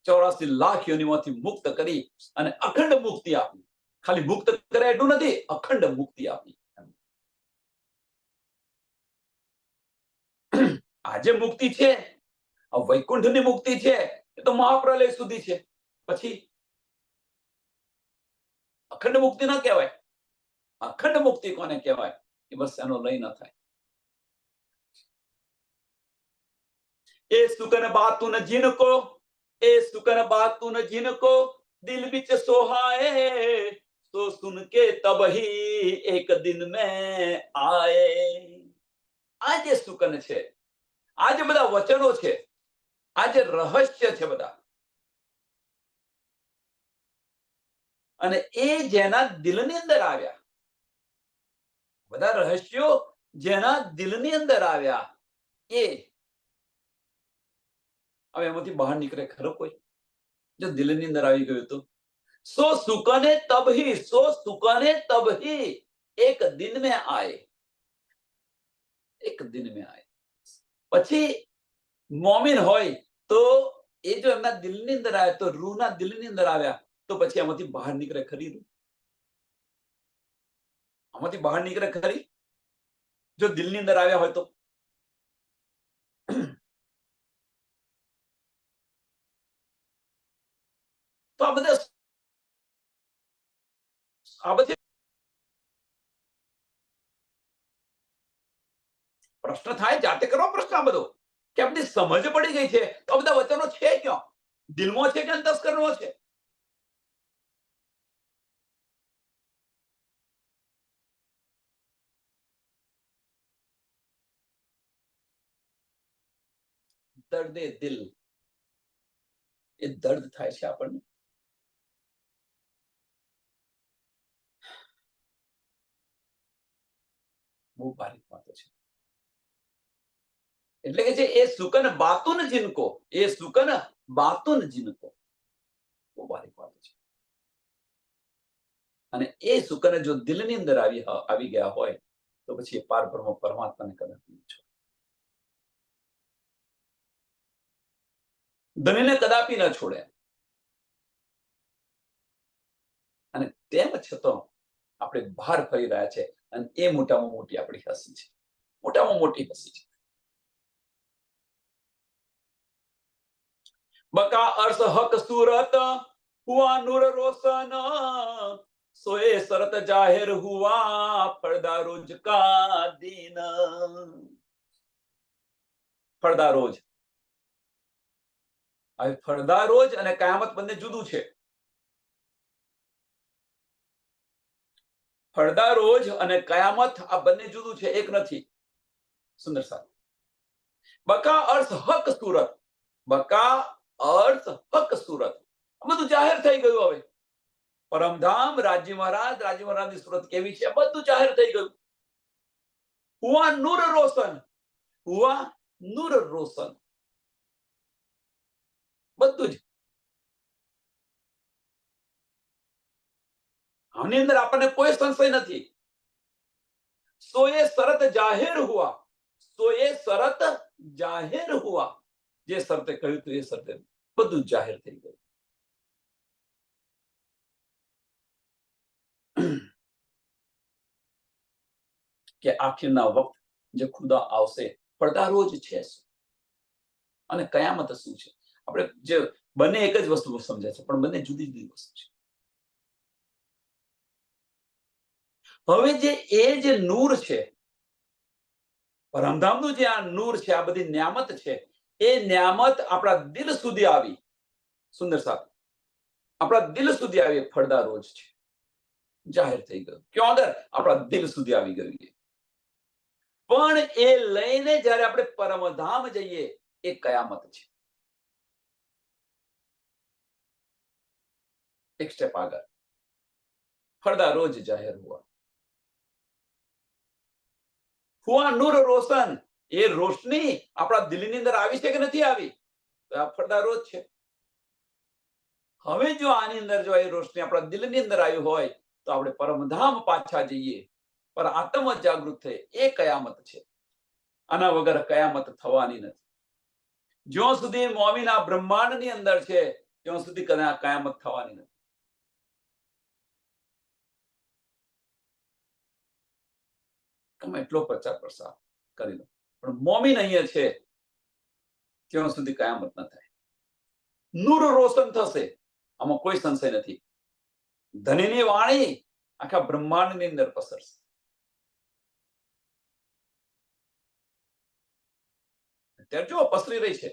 84 લાખ યોનિમાંથી મુક્ત કરી અને અખંડ મુક્તિ આપી. ખાલી મુક્ત કરે એટલું નથી, અખંડ મુક્તિ આપી. આજે મુક્તિ છે, વૈકુંઠની મુક્તિ છે, એ તો મહાપ્રલય સુધી છે. પછી અખંડ મુક્તિ ના કહેવાય. અખંડ મુક્તિ કોને કહેવાય? એ બસ એનો લય ન થાય. એ સુકન બાતું ન જીनको, એ સુકન બાતું ન જીनको દિલ વિચ સોહાએ, सो सुन के तब ही एक दिन में आए। આ જે સુકન છે, આ જે બધા વચનો છે, આ જે રહસ્ય છે બધા, અને એ જેના દિલની અંદર આવ્યા, બધા રહસ્યો જેના દિલની અંદર આવ્યા, એ હવે એમાંથી બહાર નીકળે ખરો કોઈ? જો દિલની અંદર આવી ગયું તો सो सुकने तब ही एक दिन में आए, एक दिन में आए। પછી મોમિન હોય તો એ જો એમના દિલની અંદર આવે તો રૂહના દિલની અંદર આવ્યા તો પછી આમાંથી બહાર નીકળે ખરી રૂહ? આમાંથી બહાર નીકળે ખરી જો દિલની અંદર આવ્યા હોય તો? તો આ બધા પ્રશ્ન થાય, જાતે કરો પ્રશ્ન આ બધો, કે આપણી સમજ પડી ગઈ છે તો આ બધા વચનો છે ક્યાં? દિલમાં છે કે અંતસ્કરણમાં છે? દર્દે દિલ, એ દર્દ થાય છે આપણને. બહુ બારીક વાતો છે. એટલે કે છે એ સુકન બાતુન જિનકો, એ સુકન બાતુન જિનકો, બહુ બારીક વાતો છે. અને એ સુકન જો દિલની અંદર આવી ગયા હોય તો પછી એ પાર બ્રહ્મ પરમાત્માને કદાપી નહીં છોડે, ધણીને કદાપી ન છોડે. અને તેમ છતાં આપણે બહાર ફરી રહ્યા છે, અને એ મોટામાં મોટી આપણી હસી છે, મોટામાં મોટી હસી છે. બકા અર્શ હક સુરત હુઆ નૂર રોશન, સોએ શરત જાહેર હુઆ પડદા રોજ કા દીન. પડદા રોજ, હવે પડદા રોજ અને કયામત બંને જુદું છે. પડદા રોજ અને કયામત આ બંને જુદું છે, એક નથી. સુંદર સાહેબ, બકા અર્થ હક સુરત, બકા અર્થ હક સુરત, બધું જાહેર થઈ ગયું. હવે પરમધામ રાજી મહારાજની સુરત કેવી છે બધું જાહેર થઈ ગયું. હુઆ નૂર રોશન, હુઆ નૂર રોશન, બધું જ. આની અંદર આપણને કોઈ સંશય નથી. સોએ શરત જાહેર હુઆ, સોએ શરત જાહેર હુઆ, જે શરતે કહ્યું હતું એ શરતે બધું જાહેર થઈ ગયું. કે આખિરના વખત જે ખુદા આવશે, પડદા રોજ છે અને કયામત શું છે. આપણે જે બંને એક જ વસ્તુ સમજે છે, પણ બંને જુદી જુદી વસ્તુ છે. હવે જે નૂર છે, પરમધામનું જે આ નૂર છે, આ બધી ન્યામત છે, એ ન્યામત આપણા દિલ સુધી આવી. સુંદર સાહેબ, આપણા દિલ સુધી આવી પડદા રોજ છે, જાહેર થઈ ગયું. ક્યાં અંદર? આપણા દિલ સુધી આવી ગયું. પણ એ લઈને જ્યારે આપણે પરમધામ જઈએ એ કયામત છે. એક સ્ટેપ આગળ, પડદા રોજ જાહેર હુઆ, હુઆ નૂર રોશન, એ રોશની આપણા દિલની અંદર આવી છે કે નથી આવી? તો આ પડદા રોજ છે. હવે જો આની અંદર જો એ રોશની આપણા દિલની અંદર આવી હોય તો આપણે પરમધામ પાછા જઈએ, પર આત્મ જાગૃત થઈ, એ કયામત છે. આના વગર કયામત થવાની નથી. જ્યાં સુધી મોમીન આ બ્રહ્માંડની અંદર છે ત્યાં સુધી કયામત થવાની નથી. તમે એટલો પ્રચાર પ્રસાર કરી લો, પણ મોમીન અહીંયા છે ત્યાં સુધી કયામત ન થાય. નૂર રોશન થશે, આમાં કોઈ સંશય નથી. ધનીની વાણી આખા બ્રહ્માંડની અંદર પસરશે. અત્યારે જો પસરી રહી છે,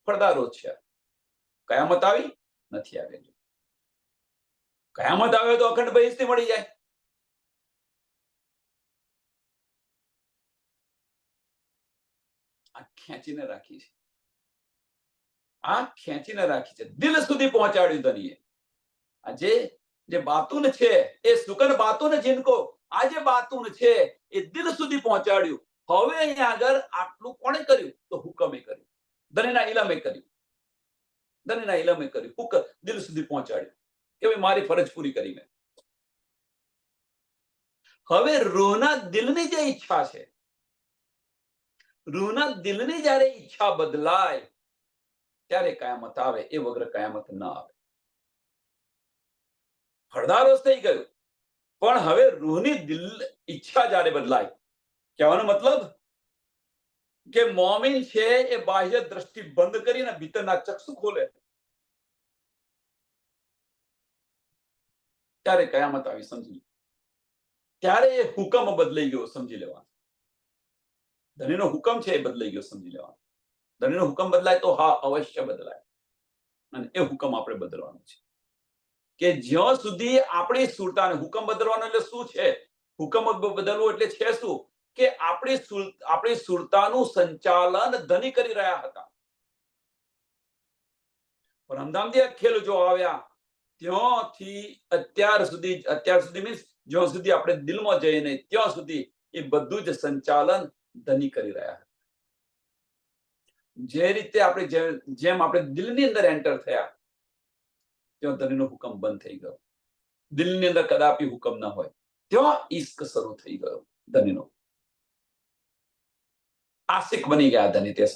પડદા રોજ છે. કયામત આવી નથી? આવી. કયામત આવે તો અખંડ બહિષ્ઠી મળી જાય. આ ખેંચીને રાખી છે, આ ખેંચીને રાખી છે, દિલ સુધી પહોંચાડ્યું ધનીએ. આ જે બાતુન છે એ સુકન બાતુન જીનકો, આ જે બાતુન છે એ દિલ સુધી પહોંચાડ્યું. હવે અહીંયા આગળ આટલું કોણે કર્યું? તો હુકમે કર્યું, ધનીના ઇલમે કર્યું, ધનીના ઇલમે કર્યું, હુકમ દિલ સુધી પહોંચાડ્યું કે ભાઈ મારી ફરજ પૂરી કરી મેં. હવે રૂહના દિલની જે ઈચ્છા છે, રૂહના દિલની જ્યારે ઈચ્છા બદલાય ત્યારે કયામત આવે, એ વગર કયામત ન આવે. હળદારોસ થઈ ગયું, પણ હવે રૂહની દિલ ઈચ્છા જ્યારે બદલાય, કહેવાનો મતલબ કે મોમિન છે એ બાહ્ય દ્રષ્ટિ બંધ કરીને ભીતરના ચક્ષુ ખોલે ત્યારે કયામત આવી, સમજી. ત્યારે એ હુકમ બદલાઈ ગયો, સમજી લેવાનું. ધણીનો હુકમ છે એ બદલાઈ ગયો, સમજી લેવાનું. ધણીનો હુકમ બદલાય તો હા, અવશ્ય બદલાય, અને એ હુકમ આપણે બદલવાનો છે. કે જ્યાં સુધી આપણી સુરતાને, હુકમ બદલવાનો એટલે શું છે? હુકમ બદલવો એટલે છે શું? કે આપણી સુરતાનું સંચાલન ધની કરી રહ્યા હતા. પરમધામથી ખેલ જો આવ્યા ત્યાંથી અત્યાર સુધી મીન્સ જ્યાં સુધી આપણે દિલમાં જઈએ નહીં ત્યાં સુધી એ બધું જ સંચાલન ધની કરી રહ્યા હતા. જે રીતે જેમ આપણે દિલની અંદર એન્ટર થયા ત્યાં ધનીનો હુકમ બંધ થઈ ગયો. દિલની અંદર કદાપી હુકમ ના હોય ત્યાં ઈશ્ક શરૂ થઈ ગયો ધનીનો. આશિક બની ગયા ધની. તે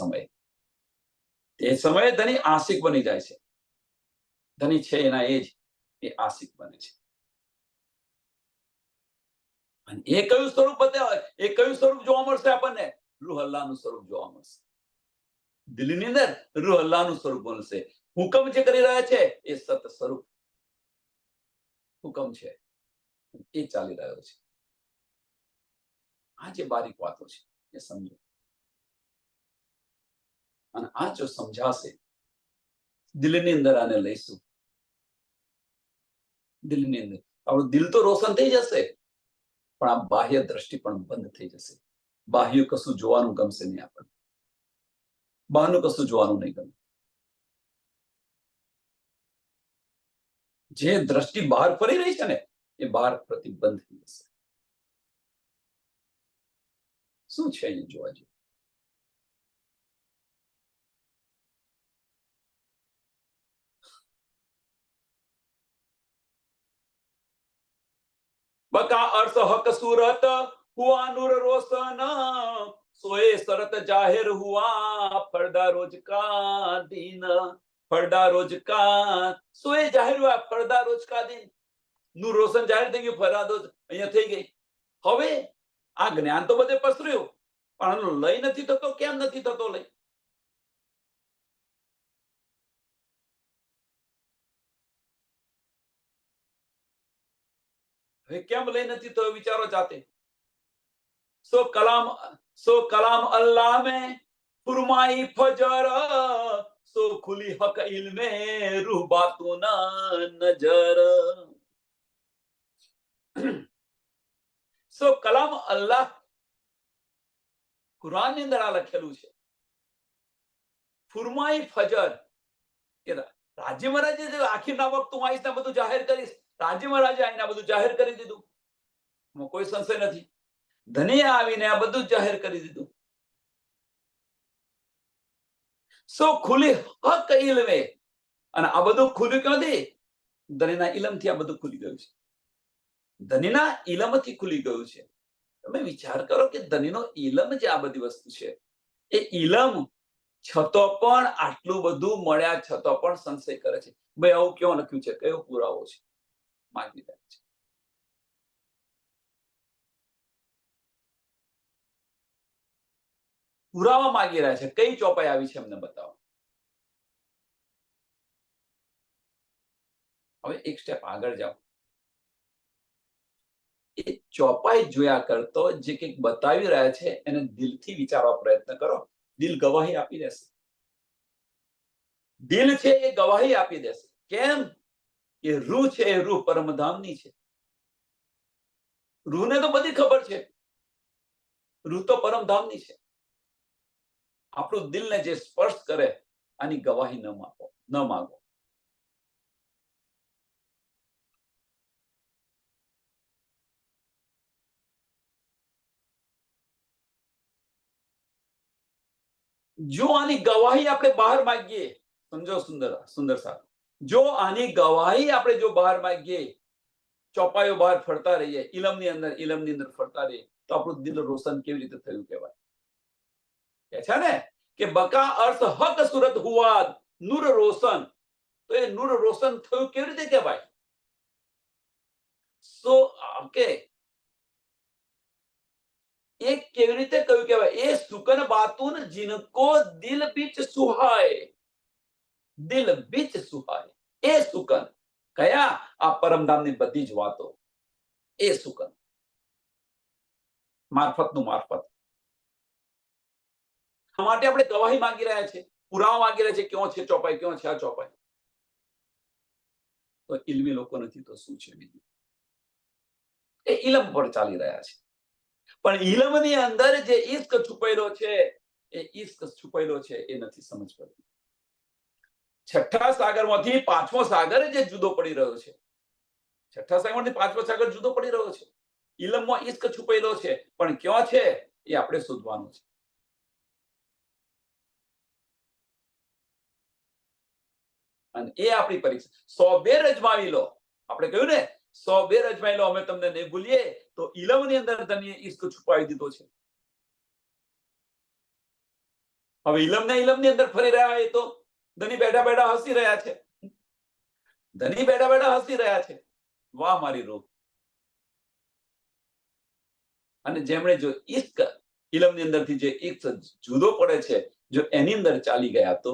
સમયે ધની આશિક બની જાય છે. ધની છે એના એ આશિક બને છે. અને એ કયું સ્વરૂપ બતાવે? એ કયું સ્વરૂપ જોવા મળશે આપણને? રૂહ અલ્લાહનું સ્વરૂપ જોવા મળશે. દિલની અંદર રૂહ અલ્લાહનું સ્વરૂપ બનશે. હુકમ જે કરી રહ્યા છે એ સત સ્વરૂપ હુકમ છે, એ ચાલી રહ્યો છે. આ જે બારીક વાતો છે એ સમજો, અને આ જો સમજાશે, દિલની અંદર આને લઈશું, દિલની અંદર આપણું દિલ તો રોશન થઈ જશે, પણ આ બાહ્ય દ્રષ્ટિ પણ બંધ થઈ જશે. બાહ્ય કશું જોવાનું ગમશે નહીં આપણને, બહારનું કશું જોવાનું નહીં ગમે. જે દ્રષ્ટિ બહાર ફરી રહી છે ને એ બહાર પ્રતિબંધ થઈ જશે. શું છે અહીંયા જોવા જેવું? બકા અર્થ હક સુરત હુઆ નૂર રોશન, સોએ શરત જાહેર હુઆ ફરદા રોજ કા દિન. ફરદા રોજ કા, સોએ જાહેર હુઆ ફરદા રોજ કા દિન. નૂર રોશન જાહેર થઈ ગયું, ફરદા રોજ અહીંયા થઈ ગઈ. હવે આ જ્ઞાન તો બધે પસર્યું, પણ લઈ નથી થતો. કેમ નથી થતો લઈ? હવે કેમ લઈ નથી થતો વિચારો જાતે. સો કલામ અલ્લાહ में फुरमाई फजर, सो खुली हक इल्मे रूह बातों ना नजर. સો કલામ અલ્લાહ, કુરાન ની અંદર આ લખેલું છે. ફુરમાઈ ફજર, કે રાજી મહારાજે આખીરના વખત હું આવીશ ને બધું જાહેર કરીશ. રાજી મહારાજે આવીને બધું જાહેર કરી દીધું, કોઈ સંશય નથી. ધની આવીને આ બધું જાહેર કરી દીધું. સો ખુલી હક ઇલ્મે, અને આ બધું ખુલ્યું ક્યાંથી? ધનીના ઇલમથી આ બધું ખુલી ગયું છે. ધનીના ઇલમથી ખુલી ગયું છે. તમે વિચાર કરો કે ધનીનો ઇલમ જે આ બધી વસ્તુ છે, એ ઇલમ છતો પણ આટલું બધું મળ્યા છતો પણ સંશય કરે છે. ભાઈ આવું ક્યાં લખ્યું છે? કયો પુરાવો છે? માગી રહ્યા છે. પુરાવા માગી રહ્યા છે. કઈ ચોપાઈ આવી છે એમને બતાવો. હવે એક સ્ટેપ આગળ જાઓ. એ ચોપાઈ જોયા કરતો જે કંઈક બતાવી રહ્યા છે એને દિલથી વિચારવા પ્રયત્ન કરો. દિલ ગવાહી આપી દેશે. દિલ છે એ ગવાહી આપી દેશે. કેમ? એ રૂહ છે, એ રૂહ પરમધામની છે. રૂહને તો બધી ખબર છે, રૂહ તો પરમધામની છે. આપણું દિલને જે સ્પર્શ કરે, આની ગવાહી ન માગો. જો આની ગવાહી આપણે બહાર માંગીએ, સમજો સુંદર સાહેબ, જો આની ગવાહી આપણે જો બહાર માંગીએ, ચોપાઈઓ બહાર ફરતા રહીએ, ઇલમની અંદર ફરતા રહીએ, તો આપણું દિલ રોશન કેવી રીતે થયું કહેવાય? કે છે ને કે બકા અર્થ હક સુરત હુઆ નૂર રોશન. તો એ નૂર રોશન થયું કેવી રીતે કહેવાય? સો ઓકે, એ કેવી રીતે કહ્યું કહેવાય? એ સુકન બાતુન જીनको દિલ બીચ સુહાય, દિલ બીચ સુહાય. એ સુકન કયા? આ પરમધામની બધી જ વાતો, એ સુકન મારફતનું મારફત. માટે આપણે ગવાહી માંગી રહ્યા છે, પુરાવા માંગી રહ્યા છે, ક્યાં છે ચોપાઈ, ક્યાં છે આ ચોપાઈ? તો ઇલ્મી લોકો નથી તો શું છે બીજું? એ ઇલમ પર ચાલી રહ્યા છે. પણ ઇલમની અંદર જે ઇશ્ક છુપાયેલો છે, એ ઇશ્ક છુપાયેલો છે, એ નથી સમજ પડતી. છઠ્ઠા સાગરમાંથી પાંચમો સાગર જે જુદો પડી રહ્યો છે, છઠ્ઠા સાગરમાંથી પાંચમો સાગર જુદો પડી રહ્યો છે. ઇલમમાં ઇશ્ક છુપાયેલો છે, પણ ક્યાં છે એ આપણે શોધવાનું છે. અને એ આપણી પરીક્ષા. 100 બેર અજમાવી લો. આપણે કહ્યું ને 100 બેર અજમાવી લો, અમે તમને નહીં ભૂલીએ. તો ઇલમની અંદર ધણીએ ઇશ્ક છુપાવી દીધો છે. હવે ઇલમની અંદર ફરી રહ્યા હોય તો ધણી બેઠા બેઠા હસી રહ્યા છે. ધણી બેઠા બેઠા હસી રહ્યા છે. વાહ મારી રૂહ. અને જેમણે જો ઇશ્ક ઇલમની અંદરથી જે ઇશ્ક જુદો પડે છે, જો એની અંદર ચાલી ગયા તો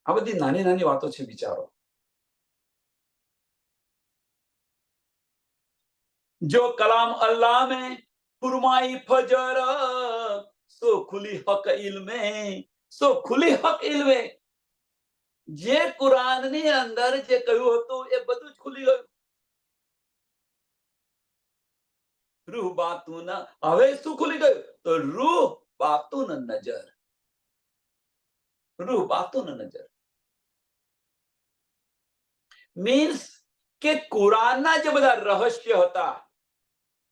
આ બધી નાની નાની વાતો છે. વિચારો. જો કલામ અલ્લાહ में फुरमाई फजर सो खुली हक इल्मे, सो खुली हक इल्मे. જે કુરાનની અંદર જે કહ્યું હતું એ બધું જ ખુલી ગયું. રૂહ બાતુન, હવે શું ખુલી ગયું? તો રૂહ બાતુન નજર. રૂહ બાતુન નજર મીન્સ કે કુરાનના જે બધા રહસ્ય હતા,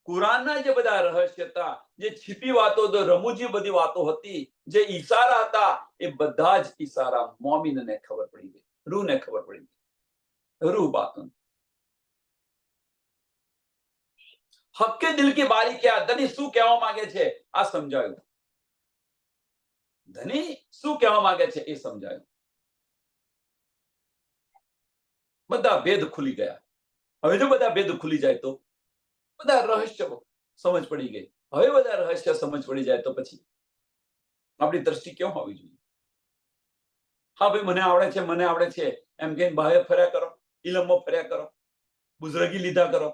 કુરાનના જે બધા રહસ્ય હતા, જે છીપી વાતો, રમૂજી બધી વાતો હતી, જે ઈશારા હતા, એ બધા જ ઈશારા મોમિનને ખબર પડી ગઈ, રૂહને ખબર પડી ગઈ. રૂહ બાતુન. હક્કે દિલ કી બારી ક્યાં? ધની શું કહેવા માંગે છે આ સમજાયું. ધની શું કહેવા માંગે છે એ સમજાયું. બધા ભેદ ખુલી ગયા. હવે જો બધા ભેદ ખુલી જાય તો બધા રહસ્ય સમજ પડી ગઈ. હવે બધા રહસ્ય સમજ પડી જાય તો પછી આપણી દ્રષ્ટિ કેમ હોવી જોઈએ? હા ભાઈ, મને આવડે છે એમ કહીને બહાર ફર્યા કરો, ઇલમમાં ફર્યા કરો, બુઝરગી લીધા કરો.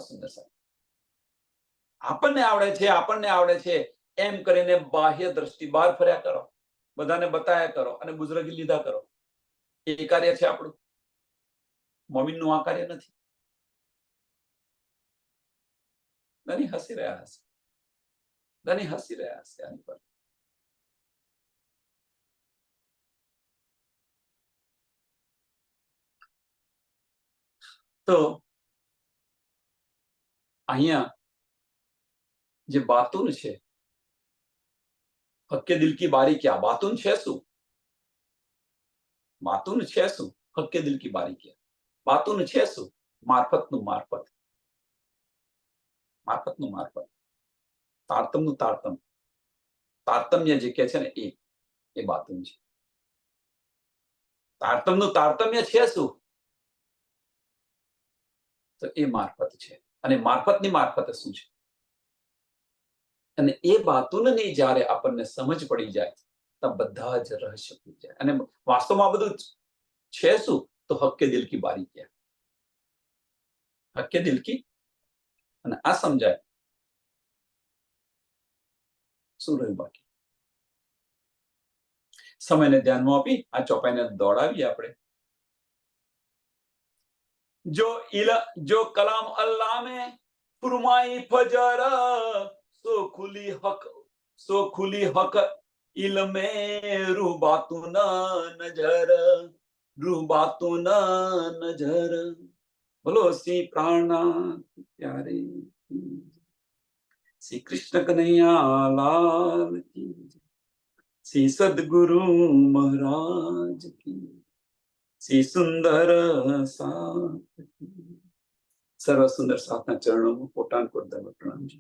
સુંદર સાહેબ, આપણને આવડે છે એમ કરીને બાહ્ય દ્રષ્ટિ બહાર ફર્યા કરો, બધાને બતાયા કરો અને બુઝરગી લીધા કરો. એ કાર્ય છે આપણું. મોમિનનું આ કાર્ય નથી. ધની હસી રહ્યા હશે આની પર. તો અહીંયા જે બાતુન છે, હક્કે દિલ કી બારી ક્યાં? બાતુન છે શું? બાતુન છે શું? હક્કે દિલ કી બારી ક્યાં? બાતુન છે શું? મારફતનું મારફત. મારફતનું મારફત. તારતમનું તારતમ. તારતમ્ય જે કે છે ને એ બાતુન છે. તારતમનું તારતમ્ય છે શું? તો એ મારફત છે. અને મારફતની મારફત શું છે? અને એ બાતુનની જ્યારે આપણને સમજ પડી જાય તો બધા જ રહસ્ય ખુલી જાય. અને વાસ્તવમાં આ બધું છે શું? તો હક્કે દિલ કી બારી ક્યાં? હક્કે દિલ કી. અને આ સમજાય, શું રહ્યું બાકી? સમયને ધ્યાનમાં આપી આ ચોપાઈને દોડાવીએ આપણે. जो कलाम अल्लाह में फरमाई फजर, सो खुली हक इल्मे रूह बातू न नजर. बोलो श्री प्राणनाथ प्यारे की, श्री कृष्ण कन्हैया लाल की, श्री सदगुरु महाराज की, श्री सुंदर साथ. सर्व सुंदर साथना चरणों में कोटान कोट दंड प्रणाम जी.